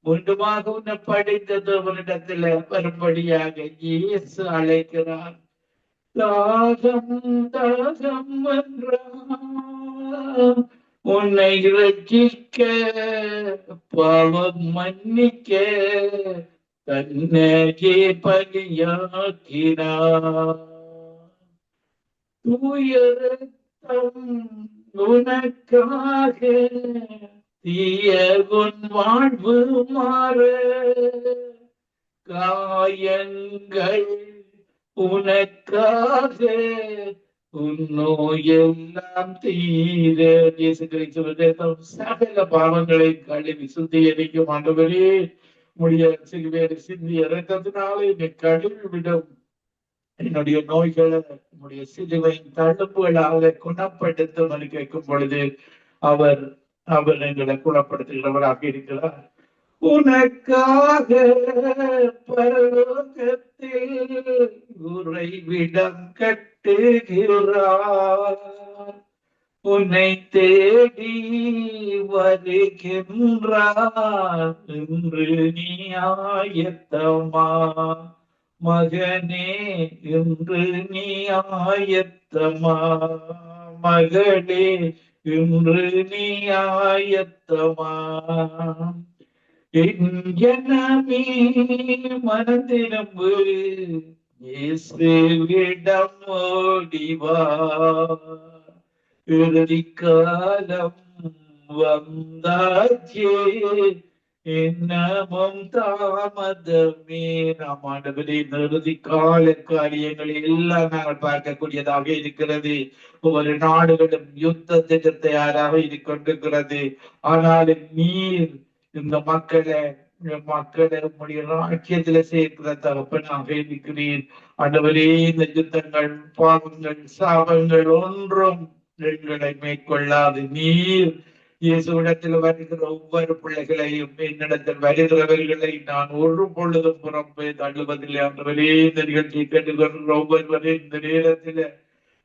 Speaker 1: மீண்டுமாக உன்னை படைத்தது அவரிடத்துல வரும்படியாக இயேசு அழைக்கிறார். தாகம் என்றார், உன்னை ரட்சிக்க, பாவம் மன்னிக்க தன்னையே பலியாக்கினார். உயரத்தம் உனக்காக, தீய உன் வாழ்வு மாற, காயங்கள் உனக்காக, உன் நோயெல்லாம் தீர. இயேசு கிறிஸ்து சகல பாவங்களை கழுவி சுத்திகரிக்கும் ஆண்டவரே, முடிய சிலுவையை சிந்திய இரத்தத்தினாலே என்னை கழுவி விடும். என்னுடைய நோய்களை என்னுடைய சிலுவையின் தடுப்புகளாக குணப்படுத்தும் கேட்கும் பொழுது அவர் எங்களை குணப்படுத்துகிறவராக இருக்கிறார். உனக்காக பரலோகத்தில் உறைவிடம் கட்டுகிறார். உன்னை தேடி வருகின்றார், என்று நீ ஆயத்தமா. மகனே இன்று நீ ஆயத்தமா, மகளே இன்று நீ ஆயத்தமா, என் ஜனமே மனதிரும்பு, இயேசுவிடம் ஓடிவா, இறுதிக்காலம் வந்தாச்சே, இன்னமும் தாமதமே. நாம் ஆண்டவரே, இந்த இறுதி கால காரியங்களை எல்லாம் நாங்கள் பார்க்கக்கூடியதாக இருக்கிறது. ஒவ்வொரு நாடுகளும் யுத்தத்துக்கு தயாராக கொண்டிருக்கிறது. ஆனாலும் நீர் இந்த மக்களை உங்களுடைய ராஜ்யத்துல சேர்க்கிற தகப்பனாக இருக்கிறீர். ஆண்டவரே, இந்த யுத்தங்கள், பாவங்கள், சாபங்கள் ஒன்றும் எங்களை மேற்கொள்ளாது. நீர் இயேசுவிடத்தில் வருகிற ஒவ்வொரு பிள்ளைகளையும், என்னிடத்தில் வருகிறவர்களை நான் ஒரு பொழுதும் புறம்பே தள்ளுவதில்லை. ஆண்டவரே, இந்த நிகழ்ச்சியை கேட்டுக்கொள்கிற ஒவ்வொருவரையும் இந்த நேரத்தில்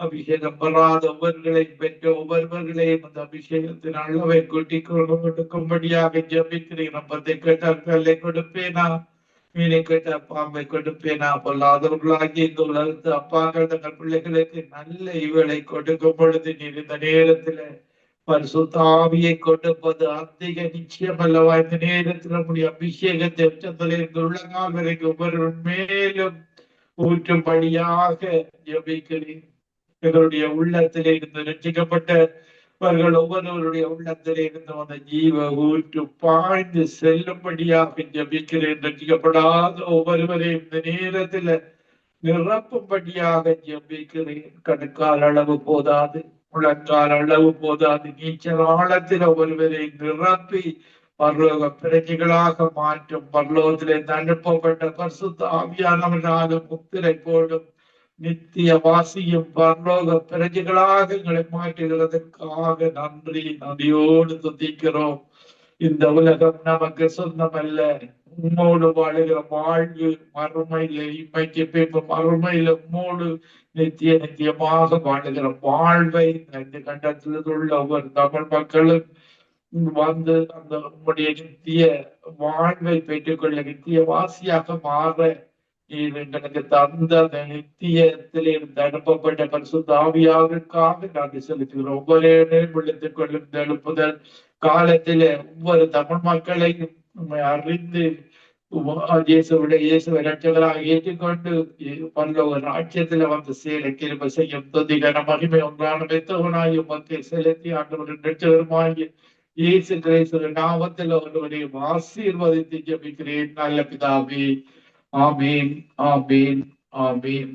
Speaker 1: அபிஷேகம் பெறாத ஒவ்வொருவர்களை பெற்ற ஒவ்வொருவர்களையும் அந்த அபிஷேகத்தின் அளவை கூட்டிக் கொடுக்கும்படியாக ஜபிக்கிறேன். அப்பத்தை கேட்டால் கல்லை கொடுப்பேனா, மீனை கேட்ட பாம்பை கொடுப்பேனா? பொல்லாதவர்களாகி இந்த உலகத்து அப்பாக்கள் தங்கள் பிள்ளைகளுக்கு நல்ல இவளை கொடுக்கும் பொழுது நீர் இந்த நேரத்துல பரிசுத்த ஆவியை கொடுப்பது அதிக நிச்சயம் அல்லவா? இந்த நேரத்தில் நம்முடைய அபிஷேகத்தை உச்சத்திலிருந்து உள்ளங்கால் வரைக்கும் ஒவ்வொரு மேலும் ஊற்றும்படியாக ஜபிக்கிறேன். எங்களுடைய உள்ளத்திலே இருந்து ரட்சிக்கப்பட்டவர்கள் ஒவ்வொருவருடைய உள்ளத்திலே இருந்து அந்த ஜீவ ஊற்று பாய்ந்து செல்லும்படியாக ஜபிக்கிறேன். ரட்சிக்கப்படாத ஒவ்வொருவரையும் இந்த நேரத்துல நிரப்பும்படியாக ஜபிக்கிறேன். கணுக்கால் அளவு போதாது, முழங்கால் அளவு போதாது, நீச்சல் ஆழத்தில் ஒருவரை நிரப்பி பரலோக பிரஜைகளாக மாற்றும். பரலோகத்திலே அனுப்பப்பட்ட பரிசுத்த ஆவியானவனாலும் முத்திரை போடும் நித்திய வாசியும் பரலோக பிரஜைகளாக எங்களை மாற்றுகிறதற்காக நன்றி, நன்றியோடு துதிக்கிறோம். இந்த உலகம் நமக்கு சொந்தமல்ல. உம்மோடு வாழுகிற வாழ்வு மறுமையில, இம்மைக்கு பின்பு மறுமையில உம்மோடு நித்தியமாக வாழுகிற வாழ்வை இந்த கண்டத்தில் உள்ள ஒவ்வொரு தமிழ் மக்களும் வந்து அந்த உம்முடைய நித்திய வாழ்வை பெற்றுக்கொள்ள, நித்திய வாசியாக மாற நீர் எங்களுக்கு தந்த அந்த நித்தியத்திலே இருந்து அனுப்பப்பட்ட பரிசுத்த ஆவியாவிற்காக நாங்கள் செலுத்துகிறோம். ஒவ்வொரு விழித்துக் கொள்ளும் எழுப்புதல் காலத்திலே ஒவ்வொரு தமிழ் மக்களையும் அறிந்து இயேசுவை ரட்சகராக ஏற்றுக்கொண்டு பரலோக ராஜ்யத்துல வந்து சேர கிருபை செய்யும். துதிகர மகிமை ஒன்றான மெத்தவனாய் உமக்கு செலுத்தி ஆண்டவரின் ரட்சகருமாகிய இயேசு கிறிஸ்துவின் நாமத்தில் ஒருவரையும் ஆசீர்வதித்து ஜெபிக்கிறேன் நல்ல பிதாவே. ஆமீன், ஆமீன், ஆமீன்.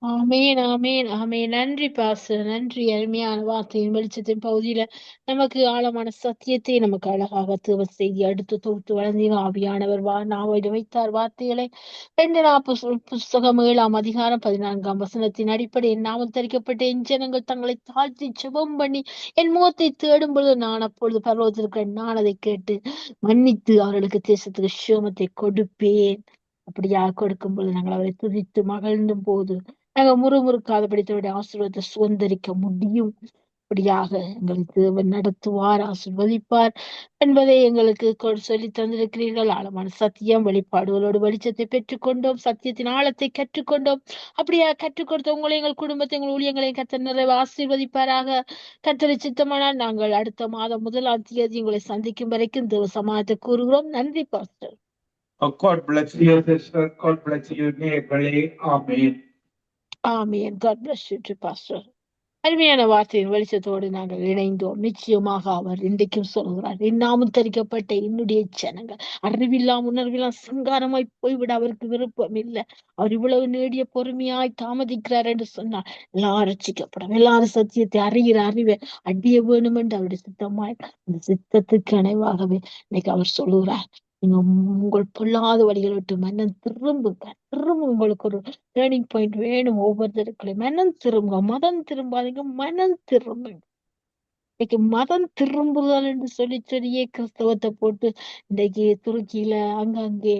Speaker 2: ஆமேன், ஆமேன், ஆமேன். நன்றி பாஸ்டர், நன்றி. அருமையான வார்த்தையின் வெளிச்சத்தின் பகுதியில நமக்கு ஆழமான சத்தியத்தை நமக்கு அழகாக தேவ செய்தி அடுத்து தொகுத்து வழங்கின ஆவியானவர் நாவிட வைத்தார் வார்த்தைகளை. 2 புஸ்தகம் 7ஆம் அதிகாரம் 14ஆம் வசனத்தின் அடிப்படையில் நாமம் தரிக்கப்பட்ட என் ஜனங்கள் தங்களை தாழ்த்தி ஜெபம் பண்ணி என் முகத்தை தேடும் பொழுது நான் அப்பொழுது பரலோகத்திற்கு நான் அதை கேட்டு மன்னித்து அவர்களுக்கு தேசத்துக்கு சேமத்தை கொடுப்பேன். அப்படியாக கொடுக்கும் பொழுது நாங்கள் அவரை துதித்து மகிழ்ந்தும் போது நாங்கள் முறுமுறுக்காதபடித்தவருடைய ஆசீர்வாதத்தை சுதந்திரிக்க முடியும். அப்படியாக எங்களுக்கு தேவன் நடத்துவார், ஆசீர்வதிப்பார் என்பதை எங்களுக்கு சொல்லி தந்திருக்கிறீர்கள். ஆழமான சத்தியம் வெளிப்பாடுகளோடு வெளிச்சத்தை பெற்றுக்கொண்டோம், சத்தியத்தின் ஆழத்தை கற்றுக்கொண்டோம். அப்படியாக கற்றுக் கொடுத்த உங்களை, எங்கள் குடும்பத்தை, எங்கள் ஊழியங்களை கர்த்தர் நிறைவு ஆசீர்வதிப்பாராக. கர்த்தரை சித்தமானால் நாங்கள் அடுத்த மாதம் 1ஆம் தேதி உங்களை சந்திக்கும் வரைக்கும் தேவ சமாதத்தை கூறுகிறோம். நன்றி pastor.
Speaker 1: God bless you, sister. God bless you, நேயர்களே. ஆமென்.
Speaker 2: ஆமென். God bless you too, pastor. அருமையான வார்த்தையின் வெளிச்சத்தோடு நாங்கள் இணைந்தோம். நிச்சயமாக அவர் இன்றைக்கும் சொல்கிறார், என் நாமம் தரிக்கப்பட்ட என்னுடைய ஜனங்கள் அறிவில்லாம் உணர்வில்லாம் சங்காரமாய் போய்விட அவருக்கு விருப்பம் இல்லை. அவர் இவ்வளவு நேடிய பொறுமையாய் தாமதிக்கிறார் என்று சொன்னார். எல்லாரும் ரட்சிக்கப்படும், எல்லாரும் சத்தியத்தை அறிகிற அறிவை அடைய வேணும் என்று அவருடைய சித்தமாய் அந்த சித்தத்துக்கு இணைவாகவே இன்னைக்கு அவர் சொல்லுகிறார், நீங்க உங்கள் பொல்லாத வழிகளை விட்டு மனம் திரும்புங்க. உங்களுக்கு ஒரு டேர்னிங் பாயிண்ட் வேணும். ஒவ்வொருத்தருக்குள்ள மனம் திரும்புங்க, மதம் திரும்பாதீங்க, மனம் திரும்புங்க. இன்னைக்கு மதம் திரும்புதல் என்று சொல்லியே கிறிஸ்தவத்தை போட்டு இன்னைக்கு துருக்கியில அங்கங்கே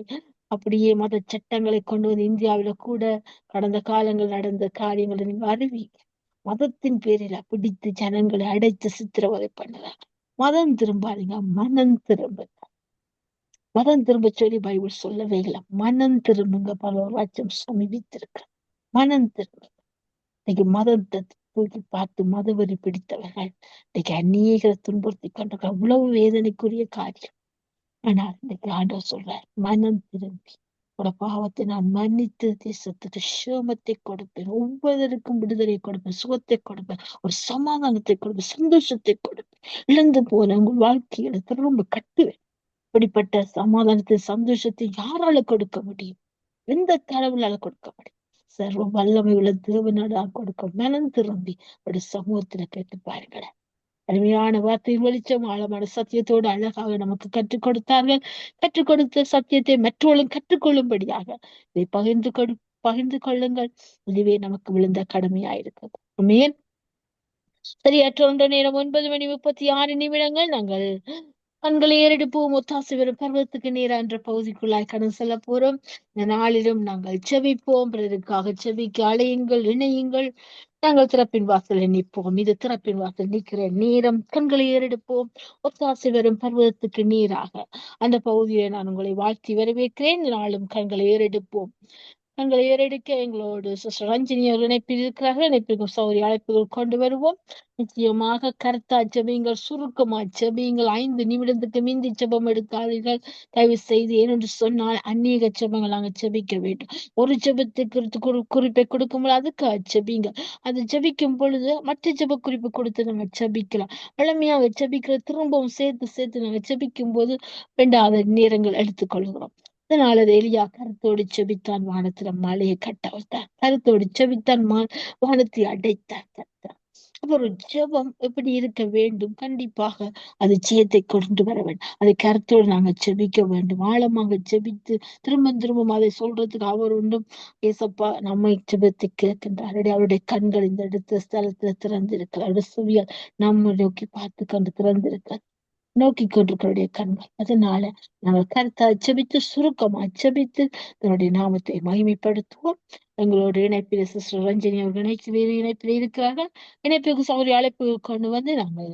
Speaker 2: அப்படியே மத சட்டங்களை கொண்டு வந்து இந்தியாவில கூட கடந்த காலங்கள் நடந்த காரியங்களை நீங்க அறிவீங்க. மதத்தின் பேரில பிடித்து ஜனங்களை அடைத்து சித்திரவதை பண்ணுறாங்க. மதம் திரும்பாதீங்க, மனம் திரும்புங்க. மனம் திரும்ப சொல்லி பைபிள் சொல்லவே இல்லை. மனம் திரும்புங்க, பரலோராஜ்யம் சமீபித்திருக்க. மனம் திரும்ப. இன்னைக்கு மதத்தை தூக்கி பார்த்து மதவெறி பிடித்தவர்கள் இன்னைக்கு அநேகரை துன்புறுத்தி கொண்ட அவ்வளவு வேதனைக்குரிய காரியம். ஆனால் இன்னைக்கு ஆண்டவர் சொல்றார், மனம் திரும்பி உட பாவத்தை நான் மன்னித்து தேசத்துக்கு சேமத்தை கொடுப்பேன், ஒவ்வொருவருக்கும் விடுதலை கொடுப்பேன், சுகத்தை கொடுப்பேன், ஒரு சமாதானத்தை கொடுப்பேன், சந்தோஷத்தை கொடுப்பேன், இழந்து போன உங்கள் வாழ்க்கையில திரும்ப கட்டுவேன். இப்படிப்பட்ட சமாதானத்தை சந்தோஷத்தை யாரால கொடுக்க முடியும்? எந்த கடவுளால கொடுக்க முடியும்? சர்வ வல்லமை உள்ள தேவனால கொடுக்க. மனம் திரும்பி ஒரு சமூகத்துல கேட்டு பாருங்களேன். அருமையான வார்த்தை வெளிச்சம் ஆழமான சத்தியத்தோடு அழகாக நமக்கு கற்றுக் கொடுத்தார்கள். கற்றுக் கொடுத்த சத்தியத்தை மற்றவர்களும் கற்றுக்கொள்ளும்படியாக இதை பகிர்ந்து கொள்ளுங்கள். இதுவே நமக்கு விழுந்த கடமையாயிருக்கிறது. ஆமென். சரியாற்ற ஒன்ற நேரம் 9:36 நாங்கள் கண்களை ஏறெடுப்போம். ஒத்தாசை வரும் பருவத்துக்கு நேரா என்ற பகுதிக்குள்ளாய் கடந்து செல்ல போறோம். இந்த நாளிலும் நாங்கள் செபிப்போம். பிறருக்காக செபிக்க அழையுங்கள், இணையுங்கள். நாங்கள் திறப்பின் வாசலில் நிற்போம். இது திறப்பின் வாசல் நிற்கிற நேரம். கண்களை ஏறெடுப்போம். ஒத்தாசை வரும் பருவத்துக்கு நேராக அந்த பகுதியை நான் உங்களை வாழ்த்தி வரவேற்கிறேன். இந்த நாளும் கண்களை ஏறெடுப்போம். கண்களை ஏறெடுக்க எங்களோடு சிஸ்டர் ரஞ்சினி அவர்கள் இணைப்பில் இருக்கிறார்கள். இணைப்பிற்கு சௌரி அழைப்புகள் கொண்டு வருவோம். நிச்சயமாக கருத்தா ஜெபியுங்கள், சுருக்கமா ஜெபியுங்கள். 5 நிமிடத்துக்கு மிந்தி ஜெபம் எடுக்காதீர்கள் தயவு செய்து. ஏனென்று சொன்னால் அநேக ஜெபங்கள் நாங்கள் ஜெபிக்க வேண்டும். ஒரு ஜெபத்துக்கு குறிப்பை கொடுக்கும்போது அதுக்கு ஜெபிங்க. அது ஜெபிக்கும் பொழுது மற்ற ஜெப குறிப்பு கொடுத்து நாங்கள் ஜெபிக்கலாம். வழமையாக ஜெபிக்கிற திரும்பவும் சேர்த்து நாங்கள் ஜெபிக்கும் போது 2வது நேரங்கள் எடுத்துக்கொள்கிறோம். அதனால எலியா கருத்தோடு செபித்தான், வானத்துல மழையை கட்டவிழ்த்தார். கருத்தோடு செபித்தான், வானத்தை அடைத்தார் கர்த்தர். அப்ப ஒரு ஜெபம் எப்படி இருக்க வேண்டும்? கண்டிப்பாக அது ஜெயத்தை கொண்டு வர வேண்டும். அதை கருத்தோடு நாங்க ஜெபிக்க வேண்டும். ஆழமாக ஜெபித்து திரும்ப அதை சொல்றதுக்கு அவர் ஒன்றும் ஏசப்பா நம்மை ஜெபத்தை கேட்கின்றார். அவருடைய கண்கள் இந்த இடத்துல ஸ்தலத்துல திறந்திருக்கிறார். அவருடைய செவியால் நம்ம நோக்கி பார்த்து கொண்டு திறந்திருக்கிறார், நோக்கி கொண்டிருக்கிறடைய கண்கள். அதனால நாங்கள் கருத்தா ஜெபித்து சுருக்கமா ஜெபித்து தன்னுடைய நாமத்தை மகிமைப்படுத்துவோம். எங்களோட இணைப்பில் சிஸ்டர் ரஞ்சினி அவர்கள் இணைப்பில் இருக்கிறார்கள். இணைப்புக்கு சௌரி அழைப்பு கொண்டு வந்து நாங்கள்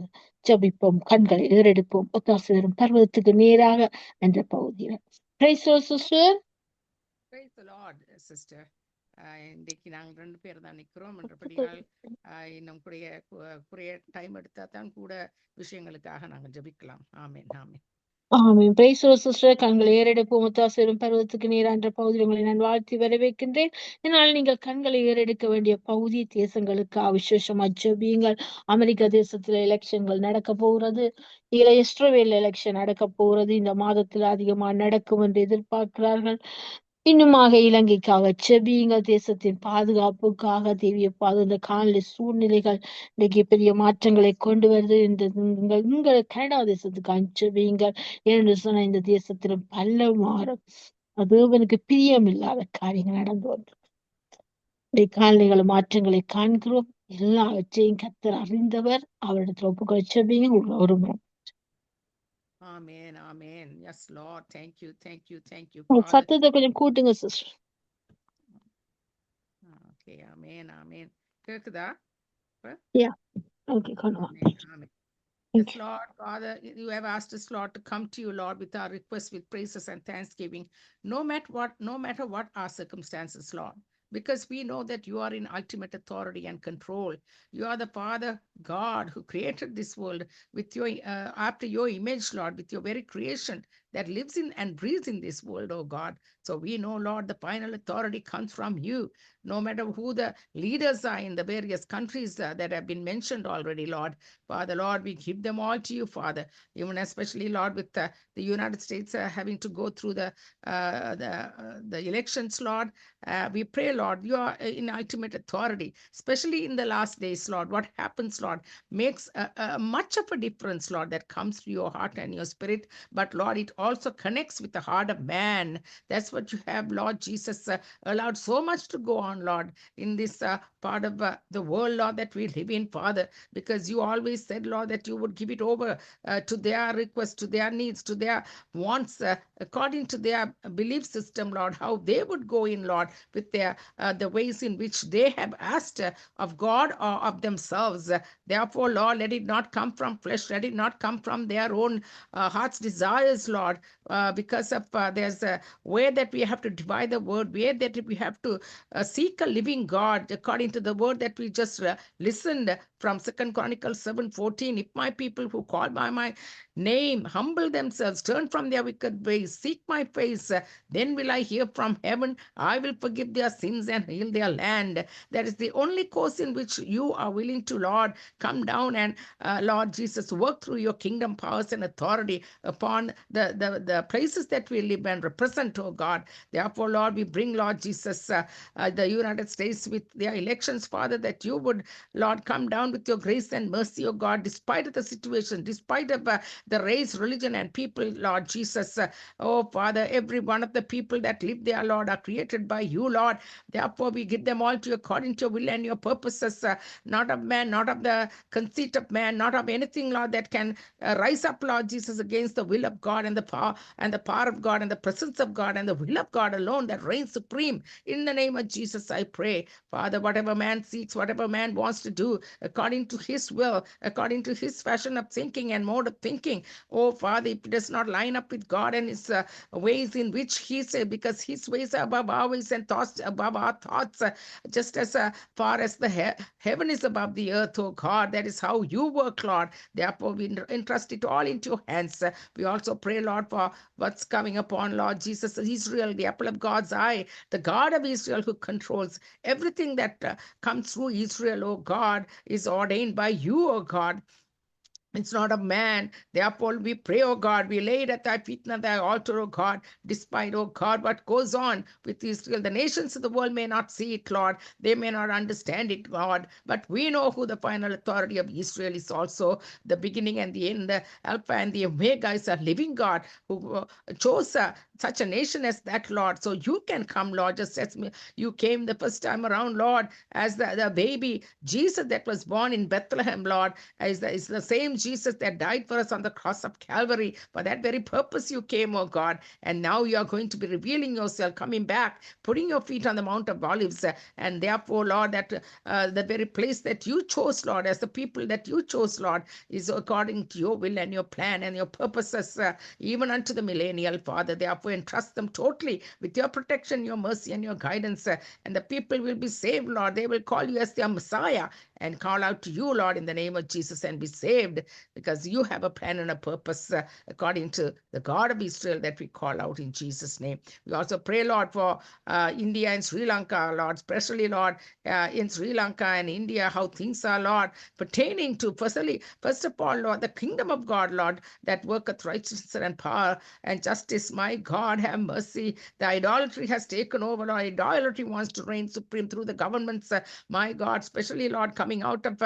Speaker 2: ஜெபிப்போம். கண்களை ஏறெடுப்போம். ஒத்தாசை வரும் பர்வதத்துக்கு நேராக என்ற பகுதியில. Praise the Lord, sister.
Speaker 3: Praise the Lord, sister. இன்றைக்கு நாங்கள் 2 பேர் தான் நிற்கிறோம் என்றபடியால் இன்னும் குறைய டைம் எடுத்தா தான் கூட விஷயங்களுக்காக நாங்கள் ஜெபிக்கலாம். Amen amen.
Speaker 2: Amen. Praise the sister. கண்களை ஏறெடுப்போம். ஒத்தாசை வரும் பருவத்துக்கு நேரா என்ற பகுதியில் உங்களை நான் வாழ்த்தி வரவேற்கின்றேன். இதனால் நீங்கள் கண்களை ஏறெடுக்க வேண்டிய பகுதி தேசங்களுக்கு விசேஷமா ஜெபியுங்கள். அமெரிக்க தேசத்துல எலெக்ஷன்கள் நடக்க போகிறது. இஸ்ரவேல் எலெக்ஷன் நடக்க போகிறது. இந்த மாதத்துல அதிகமா நடக்கும் என்று எதிர்பார்க்கிறார்கள். இன்னுமாக இலங்கைக்காக செபியுங்க. தேசத்தின் பாதுகாப்புக்காக இந்த கால சூழ்நிலைகள் இன்னைக்கு பெரிய மாற்றங்களை கொண்டு வருது. இந்த கனடா தேசத்துக்கு செபியுங்க. ஏன்னு சொன்னா இந்த தேசத்துல பல மாறும் தேவனுக்கு பிரியம் இல்லாத காரியங்கள் நடந்து வந்து காலநிலை மாற்றங்களை காண்கிறோம். எல்லாவற்றையும் கர்த்தர் அறிந்தவர். அவரிடத்துல ஒப்புக்கொள்ள செபியுங்க. ஒரு
Speaker 3: Amen, amen. Yes, Lord. Thank you.
Speaker 2: சத்தத்தை கொஞ்சம் கூட்டுங்க சிஸ்டர்.
Speaker 3: Okay, amen, amen. கேக்குதா?
Speaker 2: Yeah. Okay,
Speaker 3: amen, amen. Yes, Lord, Father, you have asked us, Lord, to come to you, Lord, with our requests, with praises and thanksgiving, no matter what our circumstances, Lord. Because we know that you are in ultimate authority and control. You are the Father God who created this world with your after your image, Lord, with your very creation that lives in and breathes in this world, oh God. So we know, Lord, the final authority comes from you. No matter who the leaders are in the various countries that have been mentioned already, Lord. Father, Lord, we give them all to you, Father. Even especially, Lord, with the United States having to go through the elections, Lord. We pray, Lord, you are in ultimate authority, especially in the last days, Lord. What happens, Lord, makes much of a difference, Lord, that comes to your heart and your spirit. But, Lord, it also connects with the heart of man. That's what you have, Lord Jesus, allowed so much to go on, Lord, in this part of the world, Lord, that we live in, Father, because you always said, Lord, that you would give it over to their requests, to their needs, to their wants, according to their belief system, Lord, how they would go in, Lord, with their the ways in which they have asked of God or of themselves. Therefore, Lord, let it not come from flesh, let it not come from their own heart's desires, Lord, Lord, because of there's a way that we have to divide the word, way that we have to seek a living God according to the word that we just listened from 2 Chronicles 7:14. If my people who call by my name humble themselves, turn from their wicked ways, seek my face, then will I hear from heaven. I will forgive their sins and heal their land. That is the only course in which you are willing to, Lord, come down and, Lord Jesus, work through your kingdom powers and authority upon the places that we live and represent, oh God. Therefore, Lord, we bring, Lord Jesus, the United States with their elections, Father, that you would, Lord, come down with your grace and mercy, oh God, despite of the situation, despite of the race, religion, and people, Lord Jesus. Oh, Father, every one of the people that live there, Lord, are created by you, Lord. Therefore, we give them all to you according to your will and your purposes, not of man, not of the conceit of man, not of anything, Lord, that can rise up, Lord Jesus, against the will of God and the power of God and the presence of God and the will of God alone that reigns supreme. In the name of Jesus, I pray, Father, whatever man seeks, whatever man wants to do, according to his will, according to his fashion of thinking and mode of thinking, oh, Father, if it does not line up with God and his ways in which he said, because his ways are above our ways and thoughts above our thoughts, just as far as the heaven is above the earth, oh God, that is how you work, Lord. Therefore, we entrust it all into your hands. We also pray, Lord, for what's coming upon, Lord Jesus, Israel, the apple of God's eye, the God of Israel who controls everything that comes through Israel, oh God, is ordained by you, oh God. It's not of man. Therefore, we pray, oh God, we lay it at thy feet and at thy altar, oh God, despite, oh God, what goes on with Israel. The nations of the world may not see it, Lord. They may not understand it, God. But we know who the final authority of Israel is also. The beginning and the end, the Alpha and the Omega is a living God who chose such a nation as that, Lord. So you can come, Lord, just as you came the first time around, Lord, as the baby Jesus that was born in Bethlehem, Lord, is the same Jesus that died for us on the cross of Calvary. For that very purpose you came, oh God. And now you are going to be revealing yourself, coming back, putting your feet on the Mount of Olives. And therefore, Lord, that the very place that you chose, Lord, as the people that you chose, Lord, is according to your will and your plan and your purposes, even unto the millennial, Father. Therefore, entrust them totally with your protection, your mercy, and your guidance. And the people will be saved, Lord. They will call you as their Messiah and call out to you, Lord, in the name of Jesus, and be saved, because you have a plan and a purpose according to the God of Israel that we call out in Jesus' name. We also pray, Lord, for India and Sri Lanka, Lord, especially, Lord, in Sri Lanka and India, how things are, Lord, pertaining to, first of all, Lord, the kingdom of God, Lord, that worketh righteousness and power and justice. My God, have mercy. The idolatry has taken over, Lord. Idolatry wants to reign supreme through the governments, my God, especially, Lord, coming out of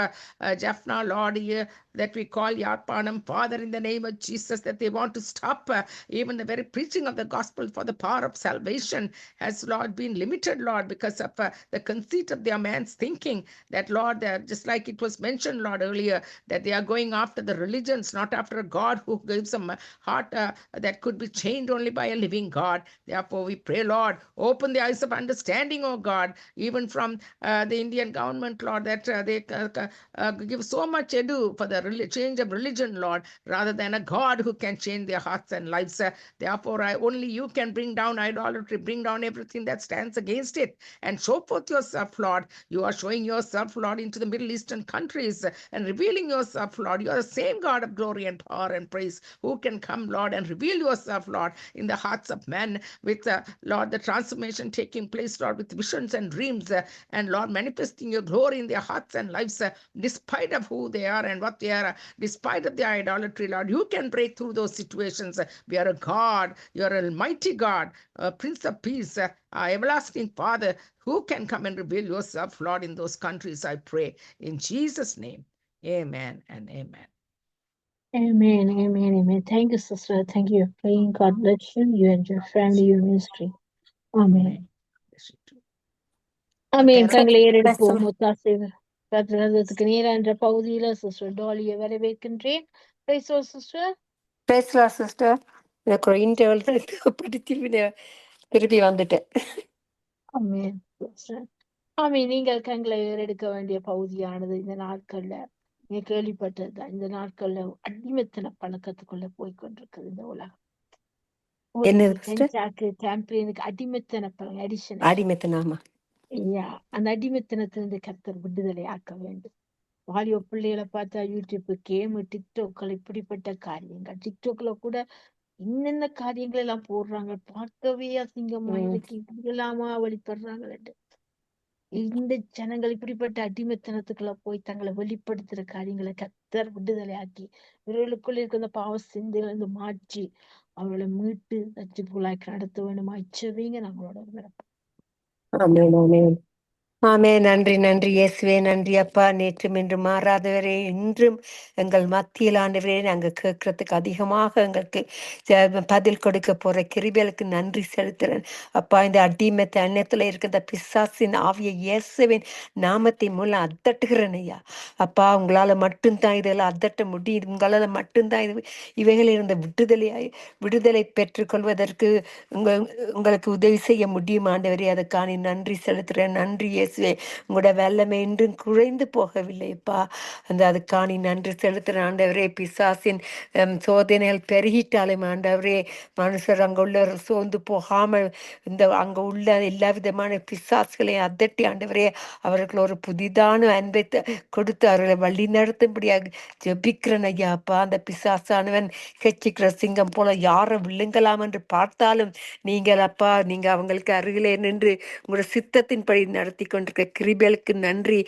Speaker 3: Jaffna, Lord, here, that we call Yarpanam, Father, in the name of Jesus, that they want to stop even the very preaching of the gospel, for the power of salvation has, Lord, been limited, Lord, because of the conceit of their man's thinking, that, Lord, just like it was mentioned, Lord, earlier, that they are going after the religions, not after a God who gives them a heart that could be changed only by a living God. Therefore, we pray, Lord, open the eyes of understanding, oh God, even from the Indian government, Lord, that they give so much ado for the change of religion, Lord, rather than a God who can change their hearts and lives. Therefore, only you can bring down idolatry, bring down everything that stands against it, and show forth yourself, Lord. You are showing yourself, Lord, into the Middle Eastern countries and revealing yourself, Lord. You are the same God of glory and power and praise who can come, Lord, and reveal yourself, Lord, in the hearts of men with, Lord, the transformation taking place, Lord, with visions and dreams, and, Lord, manifesting your glory in their hearts and lives, despite of who they are and what they are, despite of their idolatry, Lord. You can break through those situations. We are a God. You are an almighty God, Prince of Peace, everlasting Father, who can come and reveal yourself, Lord, in those countries, I pray. In Jesus' name, amen and amen.
Speaker 2: Amen, amen, amen. Thank you, sister. Thank you for praying. God bless you, you and your family, your ministry. Amen.
Speaker 3: Bless you too.
Speaker 2: Amen.
Speaker 3: Tara-
Speaker 2: தங்களை
Speaker 4: Praise
Speaker 2: ஏறெடுப்போம்.
Speaker 4: the
Speaker 2: முத்தாசை கர்த்தருக்கு நேரா என்ற பகுதியில சிஸ்டர் டாலியை வரவேற்கின்றேன். Praise the Lord, sister.
Speaker 4: praise the Lord, sister. எனக்கு ஒரு இன்டர்வல் தேவைப்பட்டு திருப்பி வந்துட்டேன்.
Speaker 2: Amen. sister. ஆமென். நீங்கள் கண்களை ஏறெடுக்க வேண்டிய பகுதியானது இந்த நாட்கள்ல நீங்க கேள்விப்பட்டதுதான். இந்த நாட்கள்ல அடிமைத்தன பழக்கத்துக்குள்ள போய் கொண்டிருக்குது இந்த உலகம்.
Speaker 4: என்னது sister?
Speaker 2: கஞ்சாக்கு கேம்பெயினுக்கு அடிமைத்தன அடிஷன்
Speaker 4: அடிமைத்தனாமா.
Speaker 2: அந்த அடிமைத்தனத்திலிருந்து கர்த்தர் விடுதலை ஆக்க வேண்டும். வாலிப பிள்ளைகளை பார்த்தா யூடியூப் கேமு டிக்டாக்கள் இப்படிப்பட்ட காரியங்கள் டிக்டாக்ல கூட என்னென்ன காரியங்கள் எல்லாம் போடுறாங்க பார்க்கவே அசிங்கமா இருக்கு இப்படியெல்லாமா வழிபடுறாங்க. இந்த ஜனங்கள் இப்படிப்பட்ட அடிமைத்தனத்துக்குள்ள போய் தங்களை வெளிப்படுத்துற காரியங்களை கர்த்தர் விடுதலை ஆக்கி இவர்களுக்குள்ள இருக்க அந்த பாவ சிந்தைகளை இருந்து மாற்றி அவர்களை மீட்டு ரட்சிப்புகளாக்கி நடத்த வேண்டுமா இச்சவீங்க நாங்களோட விருப்பம்.
Speaker 4: ஆமென், ஆமென். ஆமே, நன்றி நன்றி இயேசுவே, நன்றி அப்பா. நேற்றும் இன்று மாறாதவரே, இன்றும் எங்கள் மத்தியில் ஆண்டவரே, நாங்கள் கேட்கறதுக்கு அதிகமாக எங்களுக்கு பதில் கொடுக்க போற கிருபைகளுக்கு நன்றி செலுத்துறேன் அப்பா. இந்த அடிமத்த எண்ணத்துல இருக்கிற பிசாசின் ஆவிய இயேசுவின் நாமத்தின் மூலம் அத்தட்டுகிறேன் ஐயா. அப்பா, உங்களால மட்டும்தான் இதெல்லாம் அத்தட்ட முடியும். உங்களால மட்டும்தான் இவைகளில் இருந்த விடுதலை பெற்றுக்கொள்வதற்கு உங்களுக்கு உதவி செய்ய முடியும் ஆண்டவரே. அதுக்கான நன்றி செலுத்துறேன். நன்றி இயேசுவே. உங்களோட வல்லமை இன்றும் குறைந்து போகவில்லைப்பா. அதுக்கான நன்றி செலுத்துறேன் ஆண்டவரே. பிசாசின் சோதனைகள் பெருகிட்டாலும் ஆண்டவரே, மனுஷர் அங்க உள்ள சோர்ந்து போகாமல் அங்க உள்ள எல்லா விதமான பிசாசுகளையும் அதட்டி ஆண்டவரே, அவர்கள் ஒரு புதிதான அன்பை கொடுத்து அவர்களை வழி நடத்தும்படியாக ஜெபிக்கிறேன் ஐயாப்பா. அந்த பிசாசானவன் கெச்சிக்கிற சிங்கம் போல யாரை விழுங்கலாம் என்று பார்த்தாலும் நீங்கள் அப்பா, நீங்க அவங்களுக்கு அருகிலே நின்று உங்களோட சித்தத்தின்படி நடத்தி கொண்டிருக்க கிருபைகளுக்கு நன்றி.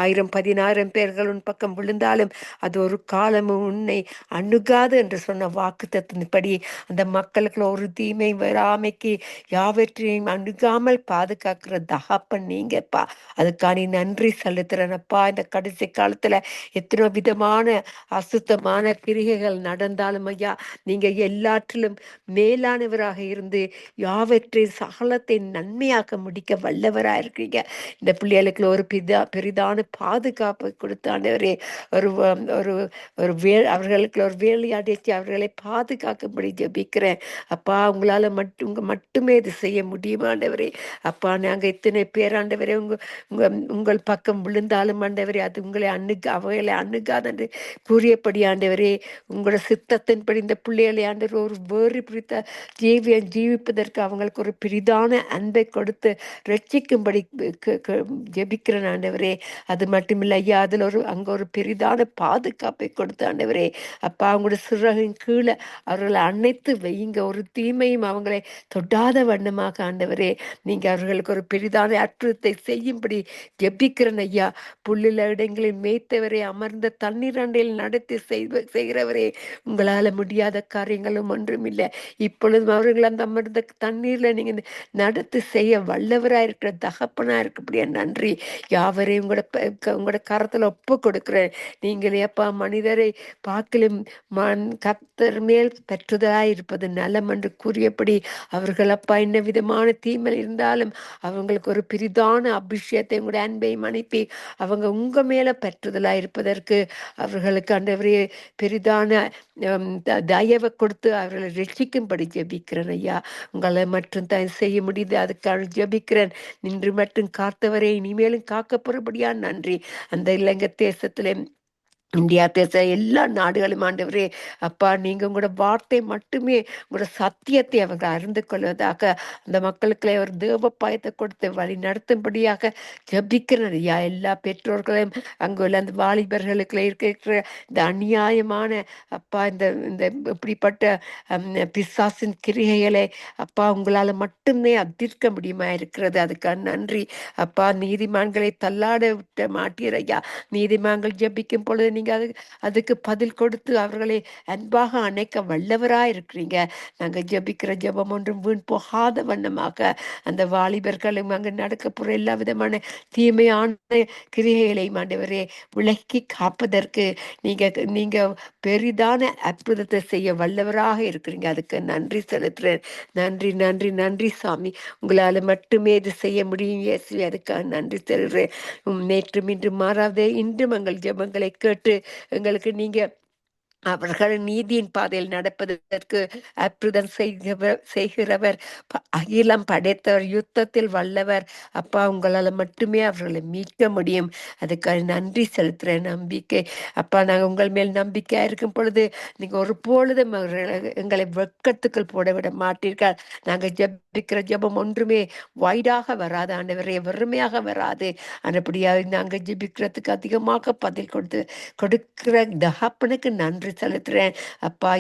Speaker 4: 1000-10,000 பேர்கள் உன் பக்கம் விழுந்தாலும் அது ஒரு காலமும் உன்னை அணுகாது என்று சொன்ன வாக்குத்தத்தின்படி அந்த மக்களுக்கு ஒரு தீமை வராமைக்கு யாவற்றையும் அணுகாமல் பாதுகாக்கிற தகப்பன் நீங்கப்பா. அதுக்கான நன்றி செலுத்துறேனப்பா. இந்த கடைசி காலத்துல எத்தனை விதமான அசுத்தமான கிரிகைகள் நடந்தாலும் ஐயா, நீங்க எல்லாற்றிலும் மேலானவராக இருந்து யாவற்றையும் சகலத்தை நன்மையாக்க முடிக்க வல்லவராக இருக்கீங்க. இந்த பிள்ளைகளுக்கு ஒரு பெரிதான பாதுகாப்பு கொடுத்தாண்டவரே, ஒரு ஒரு ஒரு அவர்களுக்கு ஒரு வேலையாடிச்சு அவர்களை பாதுகாக்கும்படி ஜெபிக்கிறேன் அப்பா. உங்களால மட்டுமே இது செய்ய முடியுமாண்டவரே. அப்பா, நாங்க இத்தனை பேராண்டவரே உங்கள் பக்கம் விழுந்தாலும் ஆண்டவரே, அது உங்களை அவைகளை அணுகாதென்று கூறியபடி ஆண்டவரே, உங்களோட சித்தத்தின்படி இந்த பிள்ளைகளை ஆண்டவர் ஒரு வேறு பிடித்த ஜீவிப்பதற்கு அவங்களுக்கு ஒரு பெரிதான அன்பை கொடுத்து ரட்சிக்கும்படி ஜெபிக்கிறேன் ஆண்டவரே. அது மட்டுமில்லை ஐயா, அதுல அங்க ஒரு பெரிதான பாதுகாப்பை கொடுத்த ஆண்டவரே. அப்பா, அவங்களோட சிறகின் கீழே அவர்களை அணைத்து வையுங்க. ஒரு தீமையும் அவங்களை தொடாத வண்ணமாக ஆண்டவரே, நீங்க அவர்களுக்கு ஒரு பெரிதான அற்புதத்தை செய்யும்படி ஜெபிக்கிறேன் ஐயா. புல்லுள்ள இடங்களில் மேய்த்தவரே, அமர்ந்த தண்ணீர் அண்டையில் நடத்தி செய்கிறவரே, உங்களால முடியாத காரியங்களும் ஒன்றும் இல்லை. இப்பொழுதும் அவர்கள் அந்த அமர்ந்த தண்ணீர்ல நீங்க நடத்தி செய்ய வல்லவராக இருக்கிற தகப்பனா இருக்கப்படியா நன்றி. யாவரையும் உங்களோட கரத்துல ஒப்பு கொடுக்கிறேன். நீங்களே அப்பா, மனிதரை பார்க்கலும் கர்த்தர் மேல் பெற்றதாய் இருப்பது நலம் என்று கூறியபடி அவர்கள் அப்பா என்ன விதமான தீமை இருந்தாலும் அவங்களுக்கு ஒரு பெரிதான அபிஷேகத்தை உங்களுடைய அன்பையும் அனுப்பி அவங்க உங்க மேல பெற்றுதலா இருப்பதற்கு அவர்களுக்கு ஆண்டவரே பெரிதான தயவை கொடுத்து அவர்களை ரட்சிக்கும்படி ஜெபிக்கிறேன் ஐயா. உங்களை மட்டும் தான் செய்ய முடியுது. அதுக்காக ஜெபிக்கிறேன். நின்று மட்டும் காத்தவரை இனிமேலும் காக்கப்படும்படியா நன்றி. அந்த இலங்கை தேசத்திலே, இந்தியா தேச எல்லா நாடுகளும் ஆண்டவரே அப்பா, நீங்க உங்களோட வார்த்தை மட்டுமே, உங்களோட சத்தியத்தை அவங்க அறிந்து கொள்வதாக அந்த மக்களுக்கு ஒரு தேவ பயத்தை கொடுத்து வழி நடத்தும்படியாக ஜபிக்கிறேன் ஐயா. எல்லா பெற்றோர்களையும் அங்குள்ள அந்த வாலிபர்களுக்குள்ள இருக்கிற இந்த அநியாயமான அப்பா, இந்த இந்த இப்படிப்பட்ட பிசாசின் கிரியைகளை அப்பா உங்களால மட்டுமே அதிர்க்க முடியுமா இருக்கிறது. அதுக்காக நன்றி அப்பா. நீதிமான்களை தள்ளாட விட்ட மாட்டீர் ஐயா. நீதிமான்கள் ஜபிக்கும் பொழுது நீங்க அதுக்கு பதில் கொடுத்து அவர்களை அன்பாக அணைக்க வல்லவராய் இருக்கிறீங்க. நாங்க ஜபிக்கிற ஜபம் ஒன்றும் வீண் போகாத வண்ணமாக அந்த வாலிபர்களும் அங்கு நடக்க போற எல்லா விதமான தீமையான கிரியைகளையும் ஆண்டவரே விலக்கி காப்பதற்கு நீங்க பெரிதான அற்புதத்தை செய்ய வல்லவராக இருக்கிறீங்க. அதுக்கு நன்றி செலுத்துறேன். நன்றி நன்றி நன்றி சாமி. உங்களால மட்டுமே இது செய்ய முடியும் இயேசுவே. அதுக்காக நன்றி செலுத்துறேன். நேற்றும் இன்று மாறாதே, இன்றும் எங்கள் ஜெபங்களை கேட்டு எங்களுக்கு நீங்க அவர்கள் நீதியின் பாதையில் நடப்பதற்கு அற்புதம் செய்கிறவர், அகிலம் படைத்தவர், யுத்தத்தில் வல்லவர். அப்பா, உங்களால் மட்டுமே அவர்களை மீட்க முடியும். அதுக்காக நன்றி செலுத்துகிற நம்பிக்கை. அப்பா, நாங்கள் உங்கள் மேல் நம்பிக்கையா இருக்கும் பொழுது நீங்க ஒரு பொழுதும் எங்களை வெட்கத்துக்குள் போட விட மாட்டீர்கள். நாங்கள் ஜெபிக்கிற ஜெபம் ஒன்றுமே வைடாக வராது ஆண்டவரே, வெறுமையாக வராது. அதுபடியாக நாங்கள் ஜெபிக்கிறதுக்கு அதிகமாக பதில் கொடுக்கிற தகப்பனுக்கு நன்றி செலுத்துறேன். அப்பா,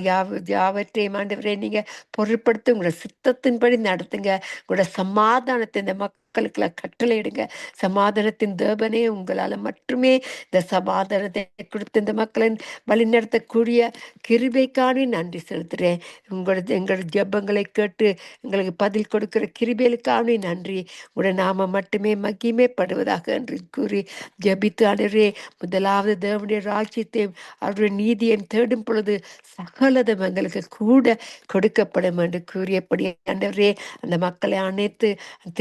Speaker 4: யாவற்றையும் ஆண்டவரே நீங்க பொருட்படுத்தி உங்களோட சித்தத்தின்படி நடத்துங்க. உங்களோட சமாதானத்தை இந்த மக்களுக்குள்ள கட்டளையிடுங்க. சமாதானத்தின் தேவனே, உங்களால மட்டுமே இந்த சமாதானத்தை கொடுத்து இந்த மக்களை வழிநடத்தக்கூடிய கிருபைக்கான நன்றி செலுத்துறேன். எங்களோட ஜெபங்களை கேட்டு எங்களுக்கு பதில் கொடுக்கிற கிருபைகளுக்கான நன்றி. உங்களோட நாம மட்டுமே மகிமைப்படுவதாக என்று கூறி ஜெபித்து, ஆண்டவரே, முதலாவது தேவனுடைய ராஜ்யத்தையும் அவருடைய நீதியையும் தேடும் பொழுது சகலதும் எங்களுக்கு கூட கொடுக்கப்படும் என்று கூறியபடி ஆண்டவரே, அந்த மக்களை அனைத்து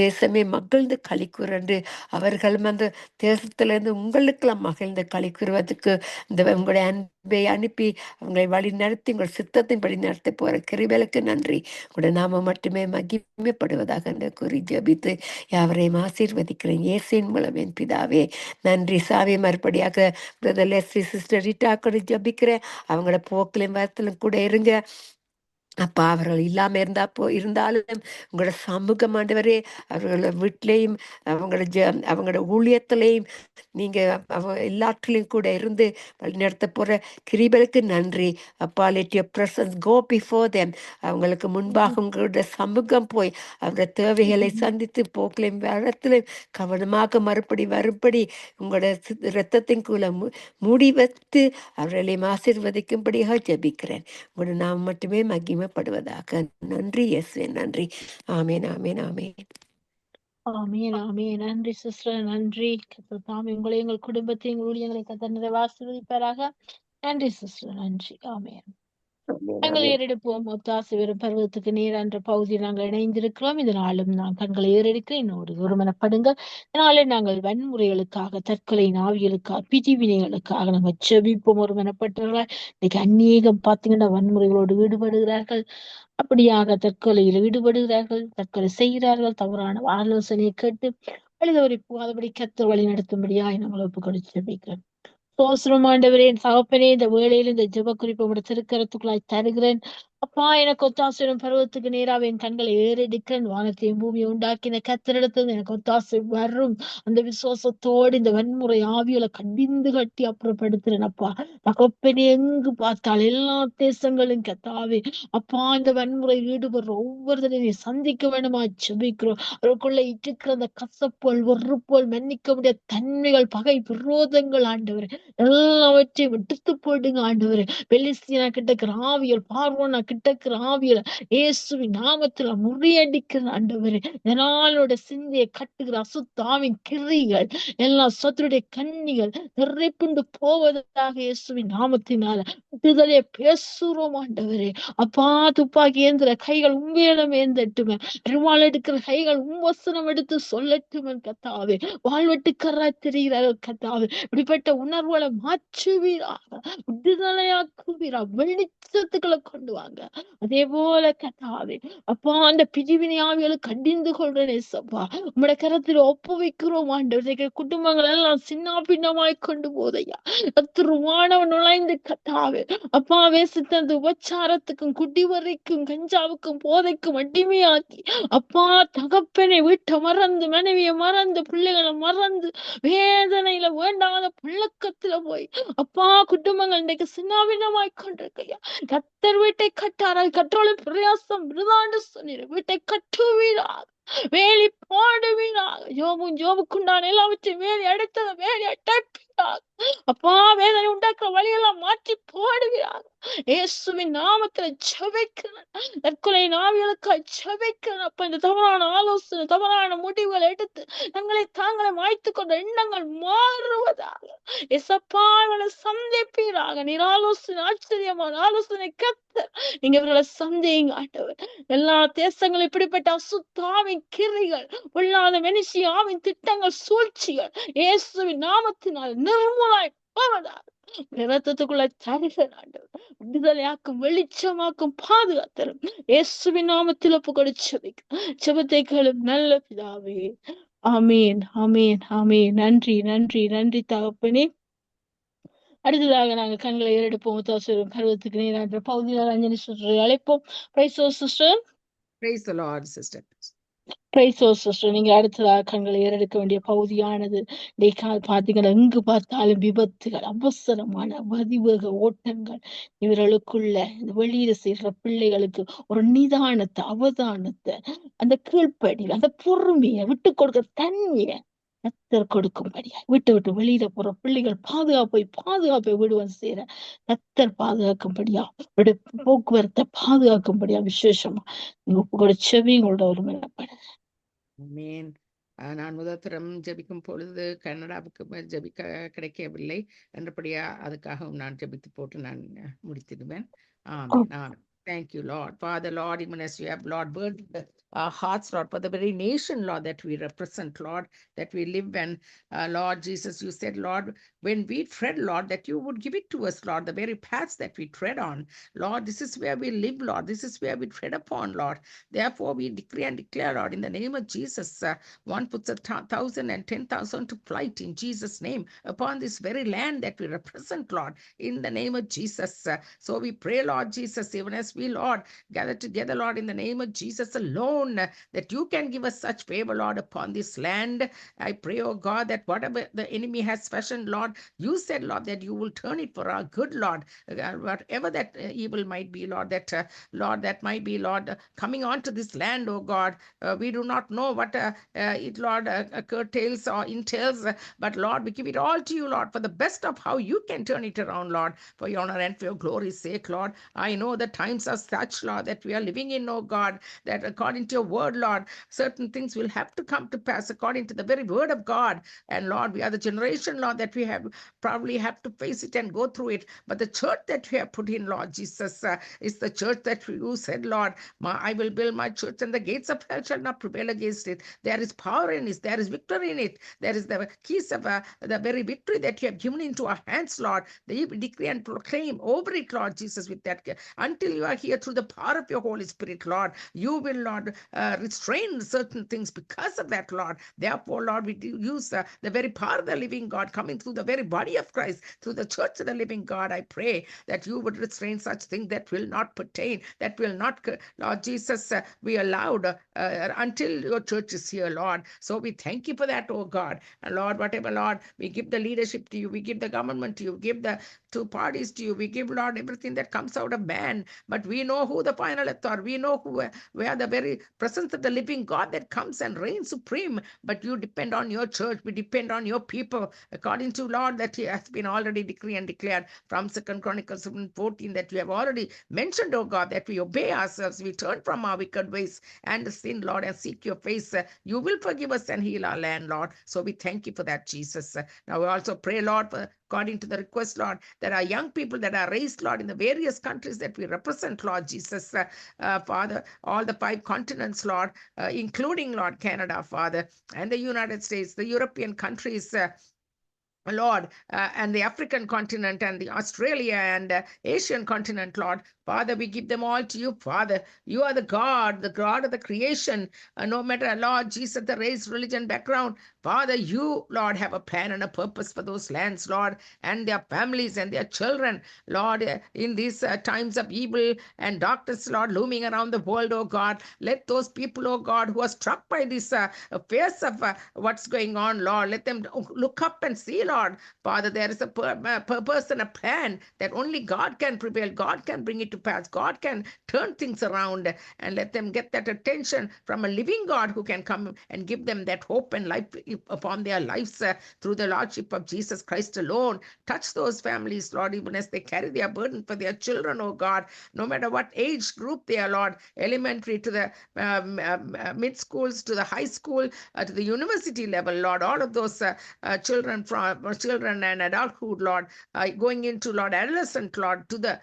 Speaker 4: தேசமே மகிழ்ந்து களி கூறன்று அவர்களும் அந்த தேசத்திலிருந்து உங்களுக்கெல்லாம் மகிழ்ந்து களி கூறுவதற்கு இந்த உங்களுடைய அன்பை அனுப்பி அவங்களை வழி நடத்தி உங்கள் சித்தத்தின்படி நடத்தி போற கிருபைகளுக்கு நன்றி. உங்களுடைய நாம மட்டுமே மகிமைப்படுவதாக என்று கூறி ஜெபித்து யாவரையும் ஆசீர்வதிக்கிறேன் இயேசுவின் மூலம் என் பிதாவே. நன்றி சாமி. மறுபடியாக பிரதர் லெஸ்லி, சிஸ்டர் ரிட்டா கூட ஜெபிக்கிறேன். அவங்களோட போக்கிலும் வரத்திலும் கூட இருங்க. அப்பா, அவர்கள் இல்லாம இருந்தாலும் உங்களோட சமூகம் ஆண்டவரே, அவர்களோட வீட்டிலையும் அவங்களோட ஊழியத்திலையும் நீங்க எல்லாற்றிலையும் கூட இருந்து வழிநடத்த போற கிருபைகளுக்கு நன்றி. அப்பா, let your presence go before them. அவங்களுக்கு முன்பாக உங்களோட சமூகம் போய் அவங்களோட தேவைகளை சந்தித்து போக்கிலையும் வரத்திலையும் கவனமாக மறுபடி வரும்படி உங்களோட இரத்தத்தின் கூட மூடி வைத்து அவர்களையும் ஆசீர்வதிக்கும்படியாக ஜெபிக்கிறேன். உங்களோட நாம் மட்டுமே மகிமைப்படுவதாக. நன்றி இயேசுவே, நன்றி. ஆமேன், ஆமேன், ஆமேன்.
Speaker 2: ஆமேன், ஆமேன். நன்றி சிஸ்டர், நன்றி. தாமே உங்களை, எங்கள் குடும்பத்தை, எங்கள் ஊழியங்களை கத்த நிறைய ஆசீர்வதிப்பாராக. நன்றி சிஸ்டர், நன்றி. ஆமேன். நாங்கள் ஏறெடுப்போம். ஒத்தாசை வரும் பருவத்துக்கு நேரான்ற பகுதியில் நாங்கள் இணைந்திருக்கிறோம். இதனாலும் நான் கண்களை ஏறெடுக்க என்னோடு ஒருமனப்படுங்கள். இதனாலே நாங்கள் வன்முறைகளுக்காக, தற்கொலை நாவிகளுக்காக, பிரிவினைகளுக்காக நாங்கள் செபிப்போம். ஒருமனப்பட்டவர்களால் இன்னைக்கு அநேகம் பார்த்தீங்கன்னா வன்முறைகளோடு ஈடுபடுகிறார்கள். அப்படியாக தற்கொலையில் ஈடுபடுகிறார்கள், தற்கொலை செய்கிறார்கள். தவறான ஆலோசனையை கேட்டு வழிதவறி போகாதபடி கர்த்தர் வழி நடத்தும்படியாய் நாங்கள் ஒப்புக்கொடுத்து ஜெபிக்கிறோம். சோஸ்திரம் ஆண்டவரே, என் தகப்பனே, இந்த வேளையில் இந்த ஜெப குறிப்பு உடைய திருக்கரத்துக்குள்ளாய் தருகிறேன். அப்பா, எனக்கு ஒத்தாசையும் பருவத்துக்கு நேராக என் கண்களை ஏறெடுக்கிறேன். வானத்தையும் பூமியை உண்டாக்கின கர்த்தரிடத்தில் எனக்கு ஒத்தாசை வரும். அந்த விசுவாசத்தோடு இந்த வன்முறை ஆவிகளை கண்டிந்து கட்டி அப்புறப்படுத்துறேன். அப்பா தகப்பனே, எங்கு பார்த்தால் எல்லா தேசங்களும் கத்தாவே அப்பா, இந்த வன்முறை ஈடுபடுற ஒவ்வொருத்தரையும் சந்திக்க வேண்டுமா ஜெபிக்கிறோம். அவருக்குள்ள இருக்கிற அந்த கசப்புகள், வெறுப்புகள், மன்னிக்க முடியாத தன்மைகள், பகை விரோதங்கள் ஆண்டவரே எல்லாவற்றையும் எடுத்து போடுங்க ஆண்டவரே. பெலிஸ்தீனா கிட்ட ஆவியல், பார்வோனா கிட்ட ஆவியல் இயேசுவின் நாமத்துல முறியடிக்கிற ஆண்டவரே. இதனாலோட சிந்தையை கட்டுகிற அசுத்தாவின் கிரிகள் எல்லாம் சத்துருடைய கண்ணிகள் நிறைப்புண்டு போவதாக இயேசுவின் நாமத்தினால விடுதலையை பேசுறோம் ஆண்டவரே. அப்பா, துப்பாக்கி ஏந்திர கைகள் உண்மையிடம் ஏந்தட்டுமே, பெருமாள் எடுக்கிற கைகள் வசனம் எடுத்து சொல்லட்டுமே கத்தாவே. வாழ்வெட்டுக்கராய் தெரிகிறார்கள் கத்தாவே. இப்படிப்பட்ட உணர்வுகளை மாற்றுவீராக, விடுதலையாக்குவீரா, வெளிச்சத்துக்களை கொண்டு வாங்க. அதே போல கத்தாவே அப்பா, அந்த பிரிவினை ஆவிகளை கடிந்து கொள்றேன் ஏசப்பா. உம்முடைய கரத்தில் ஒப்புவிக்கிறோம் ஆண்டவரே. குடும்பங்கள் எல்லாம் சின்ன பின்னமாய் கொண்டு போதையா திருவானவன் நுழைந்து கத்தாவே அப்பா, வேசித்தந்து உபச்சாரத்துக்கும் குடிவரைக்கும் கஞ்சாவுக்கும் போதைக்கும் அடிமையாக்கி அப்பா தகப்பனை வீட்டை மறந்து, மனைவியை மறந்து, பிள்ளைகளை மறந்து, வேதனையில வேண்டாத புழக்கத்துல போய் அப்பா குடும்பங்கள் இன்றைக்கு சின்னாபின்னமாய் கொண்டிருக்கையா. கத்தர் வீட்டை கட்டாரால் கற்றோளும் பிரயாசம் விருதாண்டு சொன்னீர். வீட்டை கட்டுவீராக, வேலி போடுவீராக. ஜோபுக்குண்டான எல்லாவற்றையும் வேலி அடைத்ததை வேலி அடைப்பீராக. அப்பா, வேதனை உண்டாக்குற வழியெல்லாம் மாற்றி போடுவீராக. இயேசுவின் நாமத்துல ஜெபிக்கிறேன். தற்கொலை நாவிகளுக்காய் ஜெபிக்கிறேன். அப்ப இந்த தவறான ஆலோசனை, தவறான முடிவுகள் எடுத்து தாங்களை மாய்த்து கொண்ட எண்ணங்கள் மாறுவதாக எசப்பா இவர்களை சந்திப்பீராக. நீர் ஆலோசனை, ஆச்சரியமான ஆலோசனை கர்த்தர். நீங்க இவர்களை சந்தேங்க ஆண்டவர். எல்லா தேசங்களும் இப்படிப்பட்ட அசுத்தாவின் கிரிகள், உள்ளாத மனுஷியாவின் திட்டங்கள், சூழ்ச்சிகள் இயேசுவின் நாமத்தினால் நிர்மூலாய் ரத்தத்துக்குள்ள தருகிற ஆண்டவர் விடுதலையாக்கும், வெளிச்சமாக்கும், பாதுகாத்தரும் இயேசுவின் நாமத்தில் ஒப்புக்கொடு செபத்தை கேளும் நல்ல பிதாவே. ஆமீன், ஆமீன், ஆமீன். நன்றி, நன்றி, நன்றி தகப்பனே. அடுத்ததாக நாங்க கண்களை ஏறெடுப்போம். தாசரும் பருவத்துக்கு நேரான்ற பகுதியில் அஞ்சலி சிஸ்டரை அழைப்போம். Price sister.
Speaker 3: Praise the Lord, sister.
Speaker 2: Price sister. நீங்க அடுத்ததாக கண்களை ஏறெடுக்க வேண்டிய பகுதியானது பாத்தீங்கன்னா எங்கு பார்த்தாலும் விபத்துகள், அவசரமான அதிவேக ஓட்டங்கள். இவர்களுக்குள்ள இந்த வெளியில செய்யற பிள்ளைகளுக்கு ஒரு நிதானத்தை, அவதானத்தை, அந்த கீழ்ப்படி, அந்த பொறுமையை, விட்டு கொடுக்க தன்மையை கத்தர் கொடுக்கும்படியா விட்டு விட்டு வெளியில போற பிள்ளைகள் பாதுகாப்பை விடுவன் செய்யற கத்தர் பாதுகாக்கும்படியா, போக்குவரத்தை பாதுகாக்கும்படியா விசேஷமா உங்களோட செவிங்களோட ஒரு மேலப்படுது.
Speaker 3: Amen. நான் முதற்தரம் ஜெபிக்கும் பொழுது கனடாவுக்கு ஜெபிக்க கிடைக்கவில்லை என்றபடியா அதுக்காகவும் நான் ஜெபித்து போட்டு நான் முடித்திடுவேன். ஆமென். Thank you, Lord. Father, Lord, even as you have, Lord, burdened our hearts, Lord, for the very nation, Lord, that we represent, Lord, that we live in. Lord Jesus, you said, Lord, when we tread, Lord, that you would give it to us, Lord, the very paths that we tread on. Lord, this is where we live, Lord. This is where we tread upon, Lord. Therefore, we decree and declare, Lord, in the name of Jesus, one puts 1,000 and 10,000 to flight in Jesus' name upon this very land that we represent, Lord, in the name of Jesus. So we pray, Lord Jesus, even as we, Lord, gather together, Lord, in the name of Jesus alone, that you can give us such favor, Lord, upon this land. I pray, oh God, that whatever the enemy has fashioned, Lord, you said, Lord, that you will turn it for our good, Lord. Whatever that evil might be, Lord, that might be, Lord, coming onto this land, oh God. We do not know what it, Lord, curtails or entails, but Lord, we give it all to you, Lord, for the best of how you can turn it around, Lord, for your honor and for your glory's sake, Lord. I know the times are such, Lord, that we are living in, oh God, that according to your word, Lord, certain things will have to come to pass according to the very word of God. And Lord, we are the generation, Lord, that we have probably have to face it and go through it. But the church that we have put in, Lord Jesus, is the church that you said, Lord, I will build my church and the gates of hell shall not prevail against it. There is power in it. There is victory in it. There is the keys of the very victory that you have given into our hands, Lord. We decree and proclaim over it, Lord Jesus, with that until you are here through the power of your Holy Spirit, Lord. You will, Lord, restrain certain things because of that, Lord. Therefore, Lord, we do use the very power of the living God coming through the very body of Christ, through the church of the living God. I pray that you would restrain such things that will not pertain, that will not, Lord Jesus, be allowed until your church is here, Lord. So we thank you for that, oh God. And Lord, whatever, Lord, we give the leadership to you, we give the government to you, we give the two parties to you, we give, Lord, everything that comes out of man. But we know who the final authority, we know where the very presence of the living God that comes and reigns supreme. But you depend on your church, we depend on your people, according to, Lord, that he has been already decreed and declared from 2 Chronicles 14, that you have already mentioned, oh God, that we obey ourselves, we turn from our wicked ways and sin, Lord, and seek your face. You will forgive us and heal our land, Lord. So we thank you for that, Jesus. Now we also pray, Lord, for according to the request, Lord, that our young people that are raised, Lord, in the various countries that we represent, Lord Jesus, Father, all the 5 continents, Lord, including, Lord, Canada, Father, and the United States, the European countries, Lord, and the African continent and the Australia and Asian continent, Lord. Father, we give them all to you, Father. You are the God of the creation. No matter, Lord Jesus, the race, religion, background, Father, you, Lord, have a plan and a purpose for those lands, Lord, and their families and their children, Lord, in these times of evil and darkness, Lord, looming around the world, oh God. Let those people, oh God, who are struck by this fears of what's going on, Lord, let them look up and see, Lord. Father, there is a purpose and a plan that only God can prevail. God can bring it to pass. God can turn things around, and let them get that attention from a living God who can come and give them that hope and life upon their lives through the Lordship of Jesus Christ alone. Touch those families, Lord, even as they carry their burden for their children, oh God, no matter what age group they are, Lord, elementary to the mid schools, to the high school, to the university level, Lord, all of those children and adulthood, Lord, going into, Lord, adolescent, Lord, to the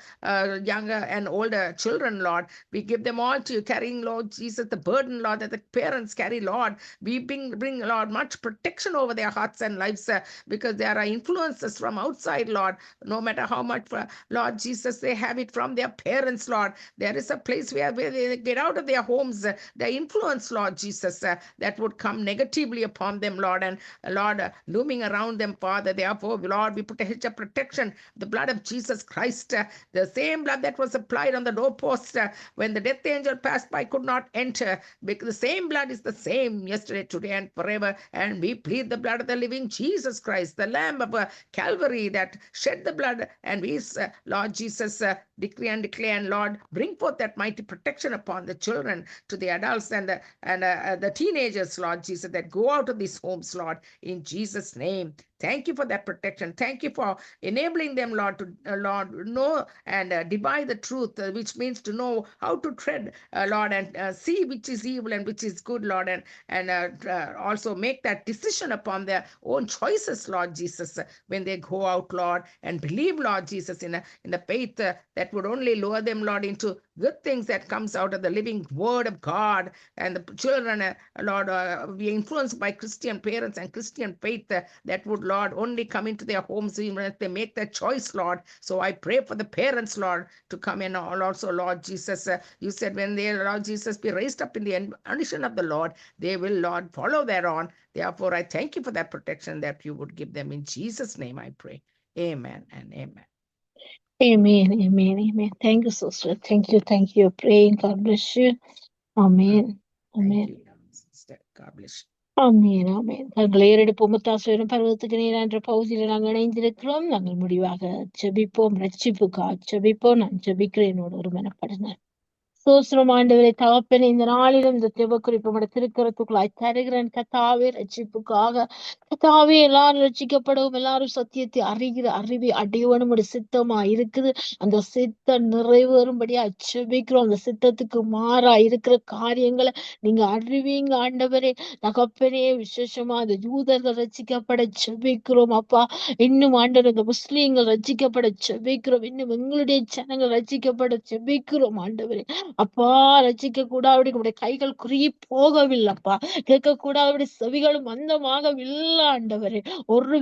Speaker 3: young and older children, Lord. We give them all to you, carrying, Lord Jesus, the burden, Lord, that the parents carry, Lord. We bring, Lord, much protection over their hearts and lives because there are influences from outside, Lord. No matter how much, Lord Jesus, they have it from their parents, Lord. There is a place where they get out of their homes, the influence, Lord Jesus, that would come negatively upon them, Lord, and Lord, looming around them, Father. Therefore, Lord, we put a hedge of protection, the blood of Jesus Christ, the same blood that was applied on the doorpost when the death angel passed by could not enter, because the same blood is the same yesterday, today, and forever. And we plead the blood of the living Jesus Christ, the Lamb of Calvary that shed the blood, and we, Lord Jesus, decree and declare, and Lord, bring forth that mighty protection upon the children, to the adults and the teenagers, Lord Jesus, that go out of these homes, Lord, in Jesus' name. Thank you for that protection. Thank you for enabling them, Lord, to Lord, know and divide the truth, which means to know how to tread, Lord, and see which is evil and which is good, Lord, and also make that decision upon their own choices, Lord Jesus, when they go out, Lord, and believe, Lord Jesus, in the faith that would only lure them, Lord, into good things that comes out of the living word of God. And the children, Lord, be influenced by Christian parents and Christian faith that would, Lord, only come into their homes even if they make that choice, Lord. So I pray for the parents, Lord, to come in also, Lord Jesus. You said when they, Lord Jesus, be raised up in the admonition of the Lord, they will, Lord, follow thereon. Therefore, I thank you for that protection that you would give them. In Jesus' name I pray. Amen and amen.
Speaker 2: Amen, amen, amen. Thank you, sister. Thank you for praying. God bless you. Amen. Amen.
Speaker 3: Thank you, sister. God bless you.
Speaker 2: ஆமீன் ஆமீன். தங்களை ஏறெடுப்போம். முத்தாசுவரும் பருவத்துக்கு நீர் என்ற பகுதியில் நாங்கள் இணைந்திருக்கிறோம். நாங்கள் முடிவாக ஜெபிப்போம். ரட்சிப்புக்காக ஜெபிப்போம். நான் ஜெபிக்கிறேன். என்னோட ஒரு மனப்படுங்க. சோஸ்திரம் ஆண்டவரை தகப்பனே, இந்த நாளிலும் இந்த ஜெப குறிப்பு திருக்கரத்துக்குள்ளாய் தருகிறேன். கத்தாவே, ரட்சிப்புக்காக கத்தாவே, எல்லாரும் ரட்சிக்கப்படவும் எல்லாரும் சத்தியத்தை அறிவை அடையவனும் ஒரு சித்தமா இருக்குது. அந்த சித்தம் நிறைவேறும்படியா ஜெபிக்கிறோம். அந்த சித்தத்துக்கு மாறா இருக்கிற காரியங்களை நீங்க அறிவீங்க ஆண்டவரே. தகப்பனே, விசேஷமா அந்த யூதர்கள் ரட்சிக்கப்பட ஜெபிக்கிறோம் அப்பா. இன்னும் ஆண்டவர் இந்த முஸ்லீம்கள் ரட்சிக்கப்பட ஜெபிக்கிறோம். இன்னும் எங்களுடைய ஜனங்கள் ரட்சிக்கப்பட ஜெபிக்கிறோம் ஆண்டவரே. அப்பா, ரட்சிக்க கூடாது உடைய கைகள் குறுகி போகவில்லைப்பா. கேட்க கூடாது செவிகளும் மந்தமாகவில்லை ஆண்டவரே. ஒரு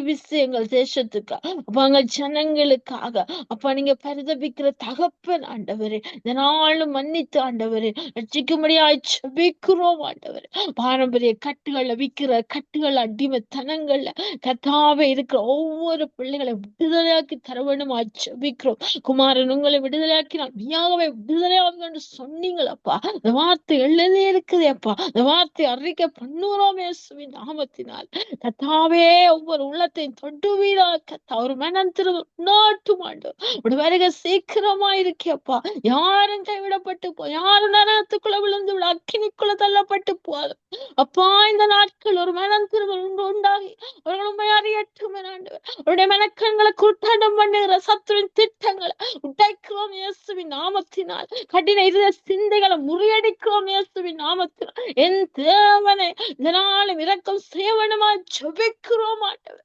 Speaker 2: விசை எங்கள் தேசத்துக்கு அப்ப எங்கள் ஜனங்களுக்காக அப்பா நீங்க பரிதபிக்கிற தகப்பன் ஆண்டவரே. இதனாலும் மன்னித்து ஆண்டவரே, ரட்சிக்கும்படியாய் ஜெபிக்கிறோம் ஆண்டவரே. பாரம்பரிய கட்டுகள்ல விக்கிற கட்டுகள் அடிமைத்தனங்கள்ல கத்தாவே இருக்கிற ஒவ்வொரு பிள்ளைகளை விடுதலையாக்கி தர வேண்டுமா ஜெபிக்கிறோம். குமாரன் உங்களை விடுதலையாக்கி நான் மெய்யாகவே விடுதலையாகும் என்று சொன்னீங்களப்பா. இந்த வார்த்தை எழுதே இருக்குது அப்பா. இந்த வார்த்தை அறிக்கை பண்ணுறோம் இயேசுவின் நாமத்தினால். கத்தாவே, ஒவ்வொரு உள்ளத்தையும் தொடுவீரா கத்தா. ஒரு மனம் திரும்ப நாட்டும் ஆண்டு ஒரு வருகை சீக்கிரமா இருக்கேப்பா. யாரும் கைவிடப்பட்டு யாரும் நரகத்துக்குள்ள விழுந்து விட அக்கினிக்குள்ள தள்ளப்பட்டு போதும் அப்பா. இந்த நாட்கள் ஒரு மனம் திரும்ப உண்டாகி அவர்கள் உண்மை அறியட்டும் ஆண்டவர். அவருடைய மனக்கண்களை கூட்டாண்டம் பண்ணுகிற சத்துருவின் திட்டங்களை உடைக்கிறோம் இயேசுவின் நாமத்தினால். கடின இருதய சிந்தைகளை முறியடிக்கிறோம் இயேசுவின் நாமத்தினால். என் தேவனை இதனாலும் இரக்கம் சேவனமா ஜெபிக்கிறோம் ஆண்டவர்.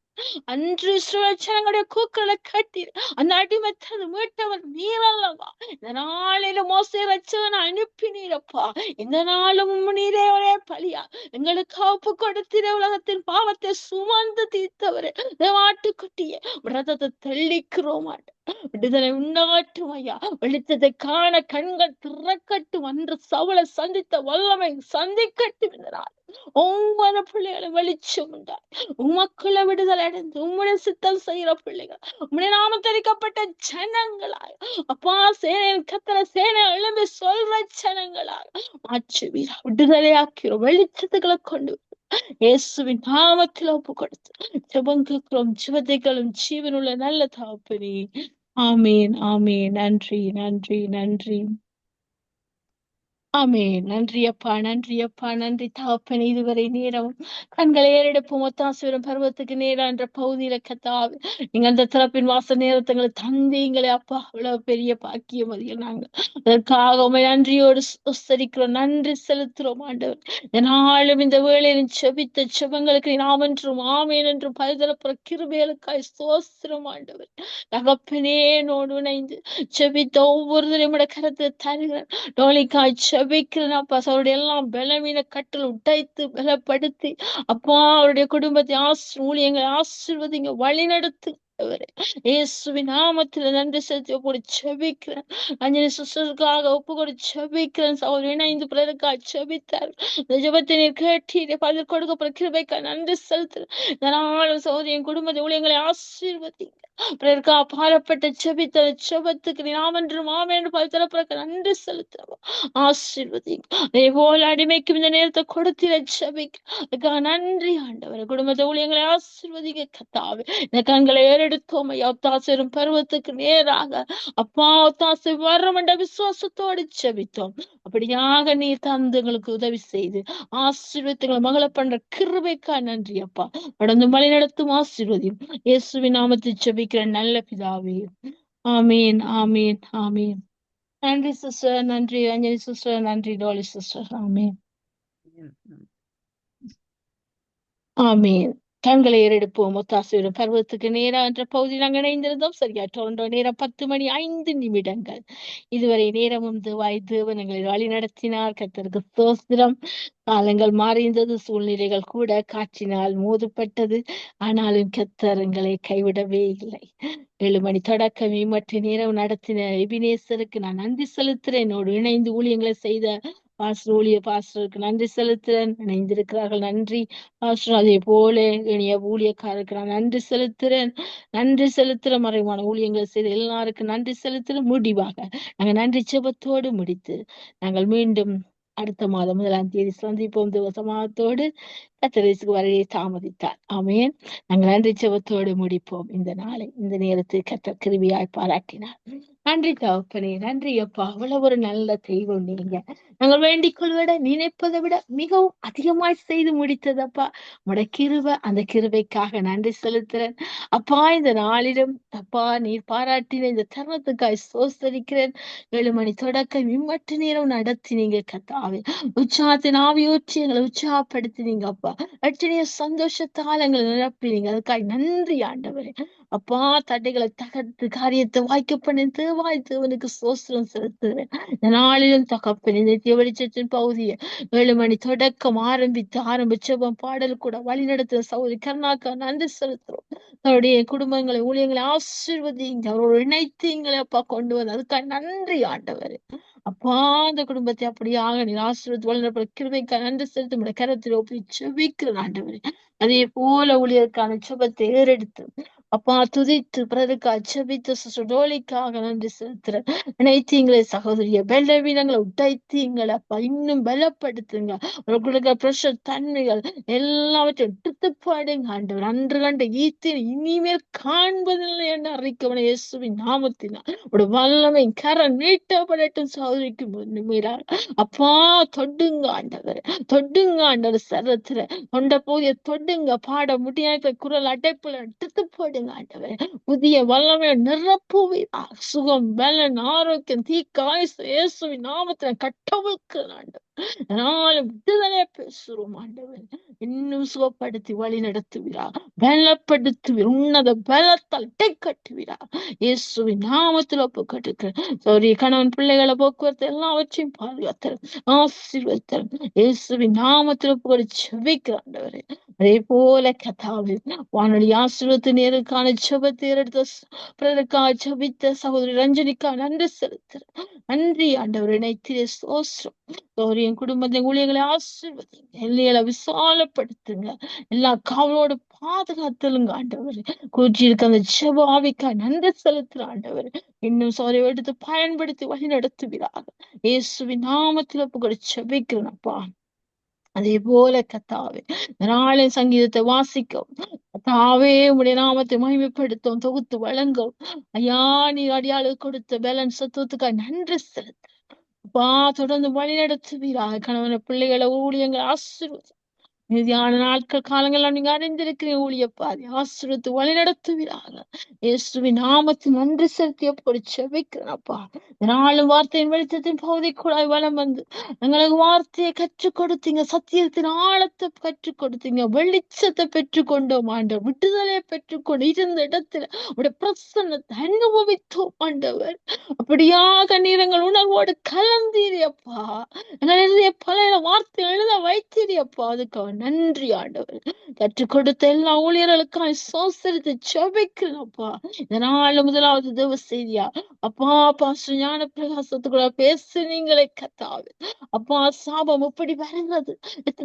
Speaker 2: அன்று இஸ்ரவேலர்களுடைய கூக்களை கட்டி அந்த அடிமைத்தனை மீட்டவர் நீரல்லவா. இந்த நாளில மோசே ரட்சகனை அனுப்பினீரப்பா. இந்த நாளும் நீரே ஒரே பலியா எங்களுக்கு ஒப்பு கொடுத்திர. உலகத்தின் பாவத்தை சுமந்து தீர்த்தவரே, ஆட்டுக்குட்டியே விரதத்தை தெளிக்கிறோம் ஆண்டு. விடுதலை உண்டாட்டும் ஐயா. வெளிச்சத்தை காண கண்கள் திறக்கட்டும். அன்று சவுளை சந்தித்த வல்லமை சந்திக்கட்டும். என்றார் ஒவ்வொரு பிள்ளைகளும் வெளிச்சம் உண்டாய் உமக்குள்ள விடுதலை அடைந்து உம்முடைய சித்தம் செய்கிற பிள்ளைகள் உம்முடைய நாமத்தரிக்கப்பட்ட ஜனங்களாய் அப்பா, சேனையின் கத்தர சேனை எழும்பி சொல்ற ஜனங்களாய் மாற்றி வீரா விடுதலையாக்கிறோம். வெளிச்சத்துக்களை கொண்டு இயேசுவின் நாமத்தில் ஒப்பு கொடுத்து ஜெபம் கேட்கிறோம். ஜெபத்தைகளும் ஜீவனுள்ள நல்ல தகப்பனே. ஆமீன் ஆமீன். நன்றி நன்றி நன்றி. ஆமென். நன்றி அப்பா, நன்றி அப்பா, நன்றி தகப்பனே. இதுவரை நேரமும் கண்களை ஏறெடுப்போம் ஒத்தாசீரும் பருவத்துக்கு நேரா என்ற பகுதியில கத்தாவே நீங்க அந்த திறப்பின் வாசல் நேரத்துங்களை தந்தீங்களே அப்பா, அவ்வளவு பெரிய பாக்கியம் அதில் நாங்க அதற்காக உமை நன்றியோடு உச்சரிக்கிறோம், நன்றி செலுத்துறோம் ஆண்டவர். நாளும் இந்த வேளையிலும் செபித்த செபங்களுக்கு நாம் என்றும் ஆமேன் என்றும் பல்தரப்புற கிருபைகளுக்காய் ஸ்தோத்திரம் ஆண்டவர். தகப்பனே நோடு இணைந்து செபித்த ஒவ்வொருவரையும் கரத்தை தருகிறேன். டோலிக்காய் செபிக்கிறேன் அப்பா, அவருடைய எல்லாம் பலவீன கட்டில் உடைத்து பலப்படுத்தி அப்பா அவருடைய குடும்பத்தை ஊழியங்களை ஆசீர்வதிங்க, வழி நடத்து. இயேசுவின் நாமத்துல நன்றி செலுத்தி ஒப்பு செபிக்கிறேன். அஞ்சலி சிஸ்டருக்காக ஒப்பு கூட செபிக்கிறேன். அவர் இணைந்து பிறருக்காக செபித்தார். இந்த ஜெபத்தை நீர் கேட்டீரே, பதில் கொடுக்கப்படுற கிருபைக்காக நன்றி செலுத்துறேன். இதனாலும் சகோதரியின் குடும்பத்தை ஊழியங்களை ஆசீர்வதிங்க. பிறருக்கா பாரப்பட்ட செபித்த செபத்துக்கு நாம் என்றும் ஆமென்று பல்தரப்பிறக்க நன்றி செலுத்துறோம், ஆசீர்வதிங்க. அதே போல அடிமைக்கும் இந்த நேரத்தை கொடுத்திட செபிக்க அதுக்காக நன்றி ஆண்டவர். குடும்பத்தை ஊழியங்களை ஆசீர்வதிங்க கத்தாவே. இந்த கண்களை ஏறெடுத்தோம் ஐயா, ஒத்தாசையும் பருவத்துக்கு நேராக அப்பா ஒத்தாசை வரும் என்ற விசுவாசத்தோடு செபித்தோம். அப்படியாக நீர் தந்து எங்களுக்கு உதவி செய்து ஆசீர்வதிங்களை மகள பண்ற கிருபைக்கா நன்றி அப்பா. தொடர்ந்து வழி நடத்தும் ஆசீர்வதியும் இயேசுவின் நாமத்தில் செபிக்கிற நல்ல பிதாவே. ஆமீன், ஆமீன், ஆமீன். நன்றி சிஸ்டர், நன்றி அஞ்சலி சிஸ்டர், நன்றி டோலி சிஸ்டர். ஆமீன், ஆமீன். கண்களை ஏறெடுப்போம் ஒத்தாசையுடன் பருவத்துக்கு நேரா என்ற பகுதியில் நாங்கள் இணைந்திருந்தோம். சரியா டொரண்டோ நேரம் 10 மணி 5 நிமிடங்கள். இதுவரை நேரமும் தேவன் எங்களை வழி நடத்தினார். கர்த்தருக்கு ஸ்தோத்திரம். காலங்கள் மாறிந்தது, சூழ்நிலைகள் கூட காற்றினால் மோதப்பட்டது. ஆனாலும் கர்த்தர் எங்களை கைவிடவே இல்லை. 7 மணி தொடக்கம் மற்ற நேரம் நடத்தின எபினேசருக்கு நான் நன்றி செலுத்துறேன். என்னோடு இணைந்து ஊழியங்களை செய்த பாஸ்டருக்கு நன்றி செலுத்துறேன். இணைந்திருக்கிறார்கள், நன்றி பாஸ்டர். அதே போல இணைய ஊழியக்காரருக்கு நான் நன்றி செலுத்துறேன், நன்றி செலுத்துற மறைவான ஊழியங்களை செய்த எல்லாருக்கும் நன்றி செலுத்துற. முடிவாக நாங்கள் நன்றி செபத்தோடு முடித்து நாங்கள் மீண்டும் அடுத்த மாதம் 1ஆம் தேதி சந்திப்போம். சமாதத்தோடு கத்தரிசுக்கு வரையை தாமதித்தார். ஆமேன். நாங்கள் நன்றி செபத்தோடு முடிப்போம் இந்த நாளை, இந்த நேரத்தில் கர்த்தர் கிருபையாய் பாராட்டினார். நன்றி தகப்பனே, நன்றி அப்பா. அவ்வளவு ஒரு நல்ல தெய்வம் நீங்க. நாங்கள் வேண்டிக் கொள்வத நினைப்பதை விட மிகவும் அதிகமாய் செய்து முடித்ததப்பா உடைய கிருபை. அந்த கிருபைக்காக நன்றி செலுத்துறேன் அப்பா. இந்த நாளிலும் அப்பா நீர் பாராட்டின இந்த தருணத்துக்காய் சோசரிக்கிறேன். 7 மணி தொடக்கம் இம்மட்டு நேரம் நடத்தினீங்க கத்தாவே. உற்சாகத்தின் ஆவியூற்றி எங்களை உற்சாகப்படுத்தினீங்க அப்பா. அச்சனைய சந்தோஷத்தால் எங்களை நிரப்பினீங்க. அதுக்காய் நன்றி ஆண்டவரே அப்பா. தடைகளை தகர்த்து காரியத்தை வாய்க்க பண்ணி தேவனுக்கு சோஸ்திரம் செலுத்துகிறேன். இந்த நாளிலும் தகப்பன் இந்த வெளிச்சத்தின் பகுதியை 7 மணி தொடக்கம் ஆரம்பிச்ச பாடல் கூட வழி நடத்துற சகோதரி கருணாக்கா நன்றி செலுத்துறோம். அவருடைய குடும்பங்களை ஊழியங்களை ஆசீர்வதிங்க, அவரோடு இணைத்தீங்களை அப்பா கொண்டு வந்து அதுக்காக நன்றி ஆண்டவர் அப்பா. அந்த குடும்பத்தை அப்படியாக நீ ஆசீர்வதி வளர்ந்த கிருபைக்காக நன்றி செலுத்த முடிய கரத்தில் ஒப்பி செபிக்கிற ஆண்டவர். அதே போல ஊழியருக்கான செபத்தை ஏறெடுத்து அப்பா துதித்து பிறருக்கு அச்சபித்து சுடோலிக்காக நன்றி செலுத்துறேன். நினைத்தீங்களே சகோதரிய பலவீனங்களை உடைத்தீங்களை அப்பா, இன்னும் பலப்படுத்துங்க. உங்களுக்கு பிரஷர் தன்மைகள் எல்லாவற்றையும் எடுத்து பாடுங்க ஆண்டவர். அன்று கண்ட ஈத்தின் இனிமேல் காண்பதில்லை என்று அறிக்கவன இயேசுவின் நாமத்தினால் ஒரு வல்லமை கர நீட்டப்படட்டும் சகோதரிக்கு முன்னுமீறாக அப்பா. தொடுங்க ஆண்டவர், தொடுங்க ஆண்டவர். சரத்துல தொண்ட போதிய தொடுங்க. பாட முடியாத குரல் அடைப்புல எடுத்து போடுங்க ஆண்டவர். புதிய வல்லமை நிரப்புவீரா. சுகம் பலன் ஆரோக்கியம் தீக்காய்ஸ் இயேசுவின் நாமத்துல கட்டவிழ்க்கிற ஆண்டவர். நாளும் விடுதலை பேசுறோம் ஆண்டவர். இன்னும் சுகப்படுத்தி வழி நடத்துவீரா, பலப்படுத்துவீர். உன்னத பலத்தால் கட்டுவீரா இயேசுவின் நாமத்தில் ஒப்பு கட்டுக்கிறேன். கணவன் பிள்ளைகளை போக்குவரத்து எல்லாவற்றையும் பாதுகாத்தல் ஆசீர்வதித்தல் இயேசுவின் நாமத்தில் ஒப்பு செபிக்கிற ஆண்டவர். அதே போல கதாவில் வானொலி ஆசீர்வத்து நேருக்கான செபத்தை எடுத்த பிறருக்காக செபித்த சகோதரி ரஞ்சனிக்கா நன்றி செலுத்துறேன். நன்றி ஆண்டவர். இணைத்திலே சோஸ்ரம் என் குடும்பத்தை ஊழியர்களை ஆசீர்வதிங்க, எல்லைகளை விசாலப்படுத்துங்க, எல்லா காவலோடு பாதுகாத்தலுங்க ஆண்டவர். கூச்சியிருக்க அந்த செப ஆவிக்கா நன்றி செலுத்துற ஆண்டவர். இன்னும் சோரை எடுத்து பயன்படுத்தி வழி நடத்துவீராக இயேசுவின் நாமத்தில் ஒப்பு செபிக்கிறேன் அப்பா. அதே போல கத்தாவே நாளை சங்கீதத்தை வாசிக்கும் கத்தாவே உடைய நாமத்தை மகிமைப்படுத்தும், தொகுத்து வழங்கும் ஐயா. நீ அடியாளு கொடுத்த பேலன்ஸ் சத்துவத்துக்காக நன்றி செலுத்த அப்பா தொடர்ந்து வழி நடத்துவீராக. கணவன பிள்ளைகளை ஊழியங்களை ஆசீர்வதி. மீதியான நாட்கள் காலங்கள்லாம் நீங்க அறிந்திருக்கிறீங்க. ஊழியப்பாதி ஆசீர்வதித்து வழி நடத்துவீராக. இயேசுவின் நாமத்தில் நன்றி செலுத்திய பொடி செபிக்கிறேன்ப்பா. நாளும் வார்த்தையின் வெளிச்சத்தின் பகுதிக்குள்ளாய் வலம் வந்து எங்களுக்கு வார்த்தையை கற்றுக் கொடுத்தீங்க. சத்தியத்தின் ஆழத்தை கற்றுக் கொடுத்தீங்க. வெளிச்சத்தை பெற்றுக்கொண்டோம் ஆண்டவர். விடுதலையை பெற்றுக்கொண்டு இருந்த இடத்துல உடைய பிரசன்னத்தை அனுபவித்தோம் ஆண்டவர். அப்படியாக நீர் எங்கள் உணர்வோடு கலந்தீரியப்பா. எங்களுடைய பழைய வார்த்தை எழுத வைத்தீரியப்பா. அதுக்காக நன்றி ஆண்டவர். கற்றுக் கொடுத்த எல்லா ஊழியர்களுக்காக சோசரித்து செபிக்கிறேன்ப்பா. இதனால முதலாவது தேவ செய்தியா அப்பா பாஸ்டர் ஞான பிரகாசத்துக்குள்ள பேசுனீங்களே கத்தாவே. அப்பா சாபம் இப்படி வருகிறது,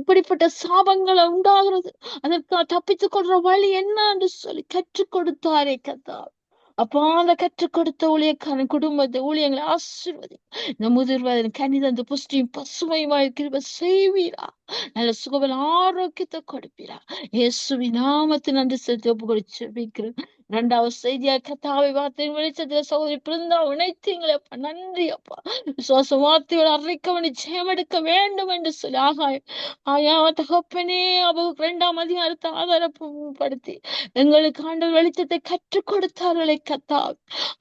Speaker 2: இப்படிப்பட்ட சாபங்களை உண்டாகிறது, அதற்கு தப்பித்துக் கொள்ற வழி என்ன என்று சொல்லி கற்றுக் கொடுத்தாரே கத்தாவே. அப்பா அந்த கற்றுக் கொடுத்த ஊழியக்காரன் குடும்பத்தை ஊழியங்களை ஆசீர்வதி. இந்த முதிர்வதன் கனிதந்து புஷ்டியும் பசுமையுமா இருக்கிற செய்வீரா. நல்ல சுகபல ஆரோக்கியத்தை கொடுப்பீரா. இயேசுவின் நாமத்தில் நன்றி செலுத்தி ஒப்பு கொடுத்து ஜெபிக்கிறேன். இரண்டாவது செய்தியா கத்தாவை வார்த்தையின் வெளிச்சத்துல சகோதரி பிறந்தா இணைத்தீங்களே அப்பா. நன்றி அப்பா. விசுவாச வார்த்தையோட அறிக்கவனை ஜெயமெடுக்க வேண்டும் என்று சொல்லி ஆயா தகப்பனே அவ 2ஆம் அதிகாரத்தை ஆதாரப்படுத்தி எங்களுக்கு ஆண்டவர் வெளிச்சத்தை கற்றுக் கொடுத்தார்களே கத்தா.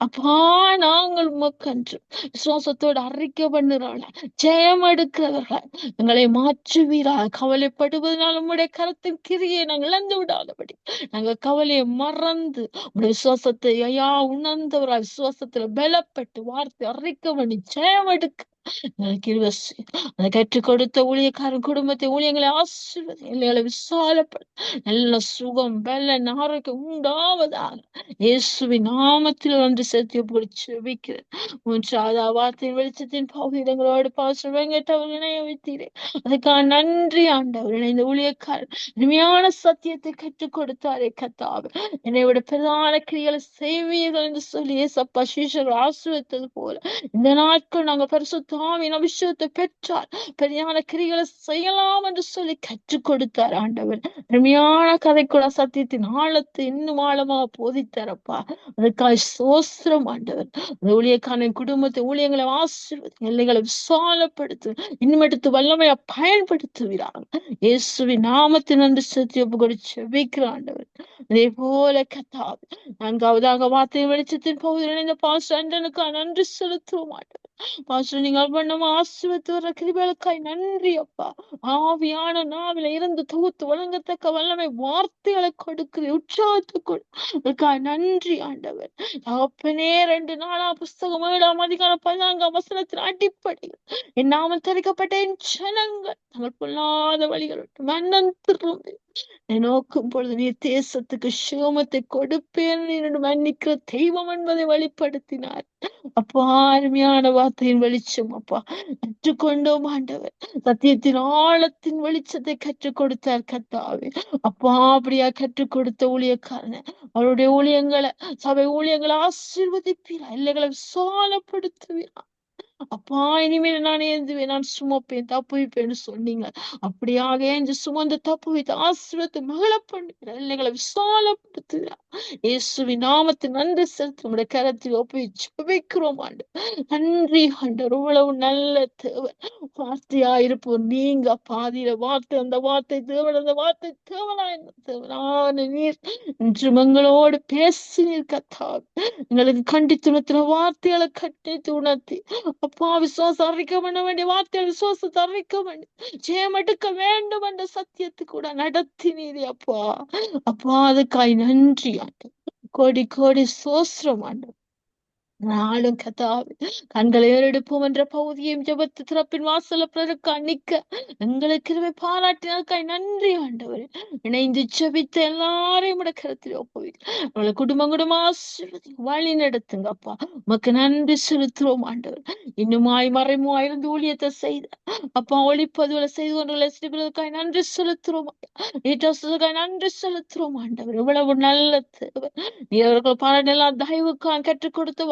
Speaker 2: அப்பா நாங்கள் உமக்கன்று விசுவாசத்தோடு அறிக்கை பண்ணுறவள ஜெயம் எடுக்கிறவர்கள் எங்களை மாற்றுவீராக. கவலைப்படுவதனால் உம்முடைய கரத்தின் கிரியை நாங்கள் இழந்து விடாதபடி நாங்கள் கவலையை மறந்து உடைய விசுவாசத்தை ஐயா உணர்ந்தவராய் விசுவாசத்துல பலப்பட்டு வார்த்தை அறிக்கை பண்ணி ஜெயம் எடுக்க அதை கற்றுக் கொடுத்த ஊழியக்காரன் குடும்பத்தை ஊழியங்களை ஆசீர்வதி. எல்லைகளை விசாலப்படும். நல்ல சுகம் பலன் ஆரோக்கியம் உண்டாவதாக இயேசுவின் நாமத்தில் ஒன்று சேர்த்து செபிக்கிறேன். மூன்றாவது வார்த்தையின் வெளிச்சத்தின் பகுதிகளோடு பாசம் வெங்கட்டவர் இணைய வைத்தீரே. அதுக்காக நன்றி ஆண்டவர். இந்த ஊழியக்காரன் இனிமையான சத்தியத்தை கற்றுக் கொடுத்தாரே கத்தாவே. என்னை விட பிரதான கிரிகளை செய்வீர்கள் என்று சொல்லி ஏசப்பா சீஷர்கள் ஆசீர்வதித்தது போல இந்த நாட்கள் நாங்கள் பரிசுத்தாவின் அபிஷேகத்தை பெற்றால் பெரியான கிரிகளை செய்யலாம் என்று சொல்லி கற்றுக் கொடுத்தார் ஆண்டவர். அருமையான கதை கூட சத்தியத்தின் ஆழத்தை இன்னும் ஆழமாக போதித்தாரப்பா. அதுக்காக சோஸ்திரம் ஆண்டவர். அந்த ஊழியக்கான குடும்பத்தை ஊழியங்களை ஆசீர்வதி. எல்லைகளை விசாலப்படுத்து. இன்னும் எடுத்து வல்லமையா பயன்படுத்துகிறார். இயேசுவின் நாமத்தின் நன்றி செலுத்தி ஒப்பு கொடுத்து ஜெபிக்கிற ஆண்டவர். அதே போல கத்தாவே 4ஆவதாக வார்த்தை வெளிச்சத்தின் பகுதியில் இணைந்த பாஸ்டர் ஆண்டனுக்கு நன்றி செலுத்துவோம் ஆண்டவர். பாஸ்டர் நீங்கள் பண்ண ஆசீர்வதித்து வர கிருபைகளுக்காய் நன்றி அப்பா. ஆவியான நாவில இருந்து தொகுத்து வழங்கத்தக்க வல்லமை வார்த்தைகளை கொடுக்கிற உற்சாகத்தை கொடுக்காய் நன்றி ஆண்டவர். அப்பனே 2 நாளா புஸ்தகம் 7ஆம் அதிகாரம் 14ஆம் வசனத்தின் அடிப்படையில் என் நாமம் தரிக்கப்பட்ட என் ஜனங்கள் தங்கள் பொல்லாத வழிகள் மன்னன் திரும்பி நோக்கும் பொழுது நீ தேசத்துக்கு சேமத்தை கொடுப்பேன் என்று மன்னிக்கிற தெய்வம் என்பதை வெளிப்படுத்தினார். அப்பா அருமையான வார்த்தையின் வெளிச்சம் அப்பா கற்றுக்கொண்டோம் ஆண்டவர். சத்தியத்தின் ஆழத்தின் வெளிச்சத்தை கற்றுக் கொடுத்தார் கத்தாவே. அப்பா அப்படியா கற்றுக் கொடுத்த ஊழியக்காரன அவருடைய ஊழியங்களை சபை ஊழியங்களை ஆசீர்வதிப்பீரா. எல்லைகளை விசாலப்படுத்துவீரா. அப்பா இனிமேல் நான் ஏந்துவேன், நான் சுமப்பேன், தப்புவிப்பேன்னு சொன்னீங்க. அப்படியாக என்று சுமந்து தப்பு வைத்து ஆசீர்வதித்து மகள பண்ணுகிற எல்லைகளை விசாலப்படுத்துகிறார். இயேசுவின் நாமத்தை நன்றி செலுத்தி நம்முடைய கரத்தில் ஒப்புவிக்கிறோம் ஆண்டு. நன்றி ஆண்டவர். இவ்வளவு நல்ல தேவன். வார்த்தையா இருப்போம் நீங்க பாதியில வார்த்தை அந்த வார்த்தை தேவன் அந்த வார்த்தை தேவனான நீர் இன்று மங்களோடு பேசினீர் கத்தா. எங்களுக்கு கண்டித்துணர்த்தின வார்த்தைகளை கட்டித்து உணர்த்தி அப்பா விசுவாசம் அறிக்க பண்ண வேண்டிய வார்த்தைகள் விசுவாசத்தை அறிக்க வேண்டிய ஜெயம் எடுக்க வேண்டும் என்ற சத்தியத்தை கூட நடத்தினீரே அப்பா. அப்பா அதுக்காய் நன்றி ஆண்டு. கோடி கோடி சோஸ்திரம் ஆண்டு. நாளும் கதாவே கண்களை ஏறெடுப்போம் என்ற பகுதியையும் ஜெபத்து திறப்பின் வாசல பிறருக்கு அணிக்க எங்களுக்கு பாராட்டினாக்காய் நன்றி ஆண்டவர். இணைந்து ஜெபித்த எல்லாரையும் கரத்தில் ஒப்புவிக்க அவளை குடும்பம் ஆசீர்வதி வழி நடத்துங்க அப்பா. உமக்கு நன்றி செலுத்துறோம் ஆண்டவர். இன்னுமாய் மறைமுமாய் இருந்து ஊழியத்தை செய்த அப்பா ஒளிப்பதுவலை செய்து கொண்டுக்காய் நன்றி செலுத்துறோம். நன்றி செலுத்துறோம் ஆண்டவர். இவ்வளவு நல்ல தேவன். நீ அவர்கள் பாராட்டினா தயவுக்காக கற்றுக் கொடுத்த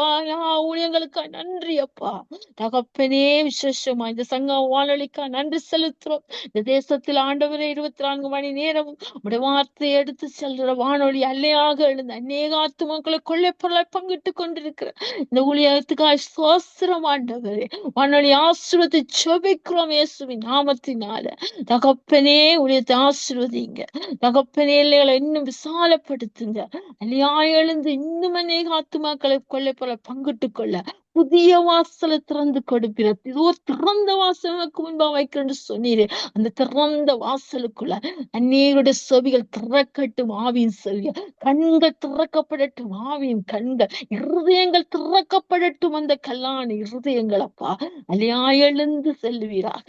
Speaker 2: ஊழியர்களுக்கு நன்றி அப்பா. தகப்பனே, விசேஷமா இந்த சங்க வானொலிக்கா நன்றி செலுத்துறோம். இந்த தேசத்தில் ஆண்டவரே 24 மணி நேரமும் உடைய வார்த்தையை எடுத்து செல்ற வானொலி அல்லையாக எழுந்த அநேக ஆத்துமாக்களை கொள்ளைப்பொருளை பங்கிட்டு கொண்டிருக்கிற இந்த ஊழியத்துக்காய் சோஸ்திரம் ஆண்டவரே. வானொலி ஆசீர்வதி ஜெபிக்கிறோம் இயேசுவின் நாமத்தினால. தகப்பனே, ஊழியத்தை ஆசீர்வதிங்க. தகப்பனே, இல்லைகளை இன்னும் விசாலப்படுத்துங்க. அநியாயம் எழுந்து இன்னும் அநேக ஆத்துமாக்களை கொள்ளைப்பொருளை பங்கிட்டு கொள்ள புதிய வாசலை திறந்து கொடுப்பினர். இதோ திறந்த வாசலுக்கு முன்பா வைக்கிறேன்னு சொன்னீரே, அந்த திறந்த வாசலுக்குள்ள அநேகருடைய செவிகள் திறக்கட்டும். ஆவியின் செவிகள், கண்கள் திறக்கப்படட்டும். ஆவியின் கண்கள், இருதயங்கள் திறக்கப்படட்டும். அந்த கல்லான இருதயங்கள் அப்பா அலையா எழுந்து செல்வீராக.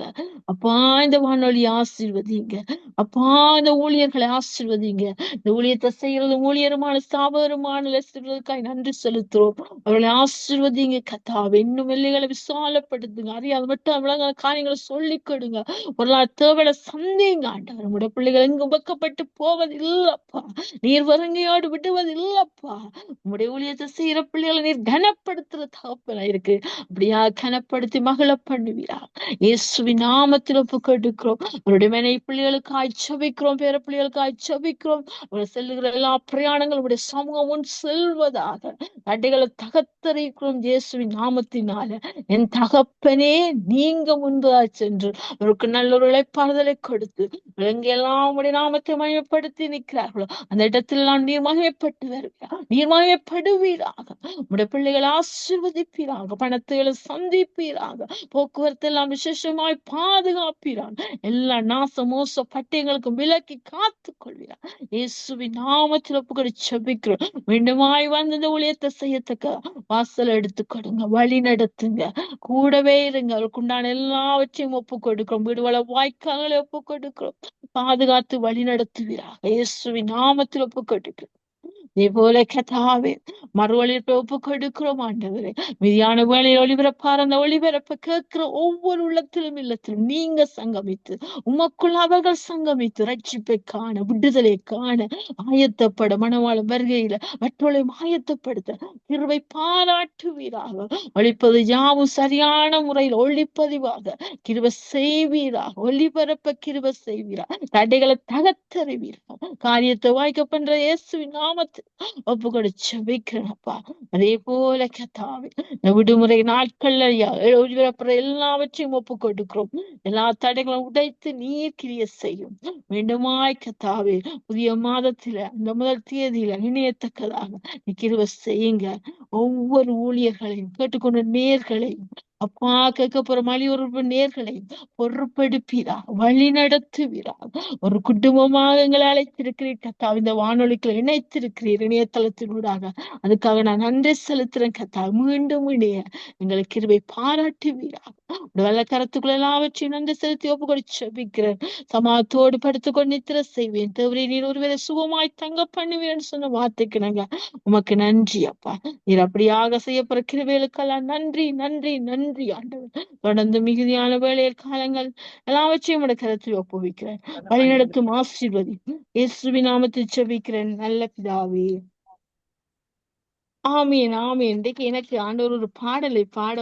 Speaker 2: அப்பா, இந்த வானொலி ஆசீர்வதிங்க. அப்பா, இந்த ஊழியர்களை ஆசீர்வதிங்க. இந்த ஊழியத்தை செய்யறது ஊழியருமான ஸ்தாபகருமான லட்சங்களுக்காய் நன்றி செலுத்துறோம். அவர்களை ஆசீர்வதிங்க கத்தாவே. இன்னும் எல்லைகளை விசாலப்படுத்துங்க. அறியாத மட்டும் அவ்வளவு காரியங்களை சொல்லிக் கொடுங்க. பொருளாதார தேவையை சந்தேங்க ஆண்டவர். நம்முடைய பிள்ளைகள் எங்கும் வெக்கப்பட்டு போவது இல்லப்பா. நீர் வருங்கையோடு விடுவது இல்லப்பா. உம்முடைய ஊழியத்தை செய்யற பிள்ளைகளை நீர் கனப்படுத்துற தகப்பனா இருக்கு. அப்படியா கனப்படுத்தி மகள பண்ணுவீரா. இயேசுவின் நாமத்தில் ஒப்பு கொடுக்கிறோம். அவருடைய மனை பிள்ளைகளுக்காய் ஜெபிக்கிறோம். பேர பிள்ளைகளுக்காய் ஜெபிக்கிறோம். அவர் செல்லுகிற எல்லா பிரயாணங்களும் உடைய சமூகம் முன் செல்வதாக. தடைகளை தகத்தறிக்கிறோம் இயேசுவின் நாமத்தினால. என் தகப்பனே, நீங்க முன்பதா சென்று அவருக்கு நல்ல ஒரு இளைப்பாறுதலை கொடுத்து எங்கெல்லாம் உடைய நாமத்தை மகிமைப்படுத்தி நிற்கிறார்களோ அந்த இடத்துல எல்லாம் நீர் மகிமைப்பட்டு வருவீராக. நீர் மகிமைப்படுவீராக. உடைய பிள்ளைகளை ஆசீர்வதிப்பீராக. பணத்துகளை சந்திப்பீராக. போக்குவரத்து எல்லாம் விசேஷமாய் பாதுகாப்பீராக. எல்லா நாச மோச பட்டியங்களுக்கும் விலக்கி காத்துக் கொள்வீராக. இயேசுவின் நாமத்தில் ஒப்புக்கொடு ஜெபிக்கிறோம். மீண்டுமாய் வந்து இந்த ஊழியத்தை செய்யத்தக்க வாசல் எடுத்து கொடுங்க. வழி நடத்துங்க. கூடவே இருங்க. அவருக்கு உண்டான எல்லாவற்றையும் ஒப்பு கொடுக்கிறோம். வீடுவள வாய்க்கால்களை ஒப்பு கொடுக்கிறோம். பாதுகாத்து வழி நடத்துவீராக. இயேசுவின் நாமத்தில் ஒப்பு கொடுக்கிறோம். இதே போல கதாவே மறுவழிப்பை ஒப்பு கொடுக்கிறோம் ஆண்டவரே. மீதியான வேளையில் ஒளிபரப்பார் அந்த ஒளிபரப்பை கேட்கிற ஒவ்வொரு உள்ளத்திலும் இல்லத்திலும் நீங்க சங்கமித்து உமக்குள் அவர்கள் சங்கமித்து ரட்சிப்பை காண, விடுதலை காண ஆயத்தப்பட, மணவாள வருகையில மற்றவர்களை ஆயத்தப்படுத்த கிருபை பாராட்டுவீராக. ஒளிப்பது யாவும் சரியான முறையில் ஒளிப்பதிவாக கிருபை செய்வீராக. ஒளிபரப்ப கிருபை செய்வீராக. தடைகளை தகத்தறிவீராக. காரியத்தை வாய்க்க பண்ற இயேசுவின் நாமத்தில் ஒப்பு கொடு ஜெபிக்கிறேன்ப்பா. அதே போல கத்தாவே இந்த விடுமுறை நாட்கள்ல ஒளிபரப்புற எல்லாவற்றையும் ஒப்பு கொடுக்கிறோம். எல்லா தடைகளும் உடைத்து நீர் கிரிய செய்யும். மீண்டுமாய் கத்தாவே புதிய மாதத்தில இந்த முதல் தேதியில இணையத்தக்கதாக கிருபை செய்யுங்க. ஒவ்வொரு ஊழியர்களையும் கேட்டுக்கொண்ட நேர்களையும் அப்பா, கேட்க போற மலியுறுப்பு நேர்களையும் பொறுப்பெடுப்பீரா, வழி நடத்துவீரா. ஒரு குடும்பமாக எங்களை அழைத்திருக்கிறீர் கத்தா. இந்த வானொலிகளை இணைத்திருக்கிறீர் இணையதளத்தினூடாக. அதுக்காக நான் நன்றி செலுத்துறேன் கத்தா. மீண்டும் இணைய எங்களுக்கு கிருபை பாராட்டுவீரா. வல்ல கரத்துக்குள்ள எல்லாவற்றையும் நன்றி செலுத்தி ஒப்பு கொடு ஜெபிக்கிறேன். சமாதத்தோடு படுத்துக்கொண்டு நித்திர செய்வேன். தேவரே, நீர் ஒருவேளை சுகமாய் தங்க பண்ணுவீன்னு சொன்ன வார்த்தைக்கு நாங்க உமக்கு நன்றி அப்பா. நீர் அப்படியாக செய்யப்படுற கிருபைகளுக்கெல்லாம் நன்றி நன்றி நன்றி ஆண்டவர். தொடர்ந்து மிகுதியான வேளையில் காலங்கள் எல்லாவற்றையும் உடைய கரத்தில் ஒப்புவிக்கிறேன். வழிநடத்தும் ஆசீர்வதி இயேசுவின் நாமத்தில் ஜெபிக்கிறேன் நல்ல பிதாவே. ஆமீன் ஆமீன். இன்றைக்கு எனக்கு ஆண்டவர் ஒரு பாடலை பாட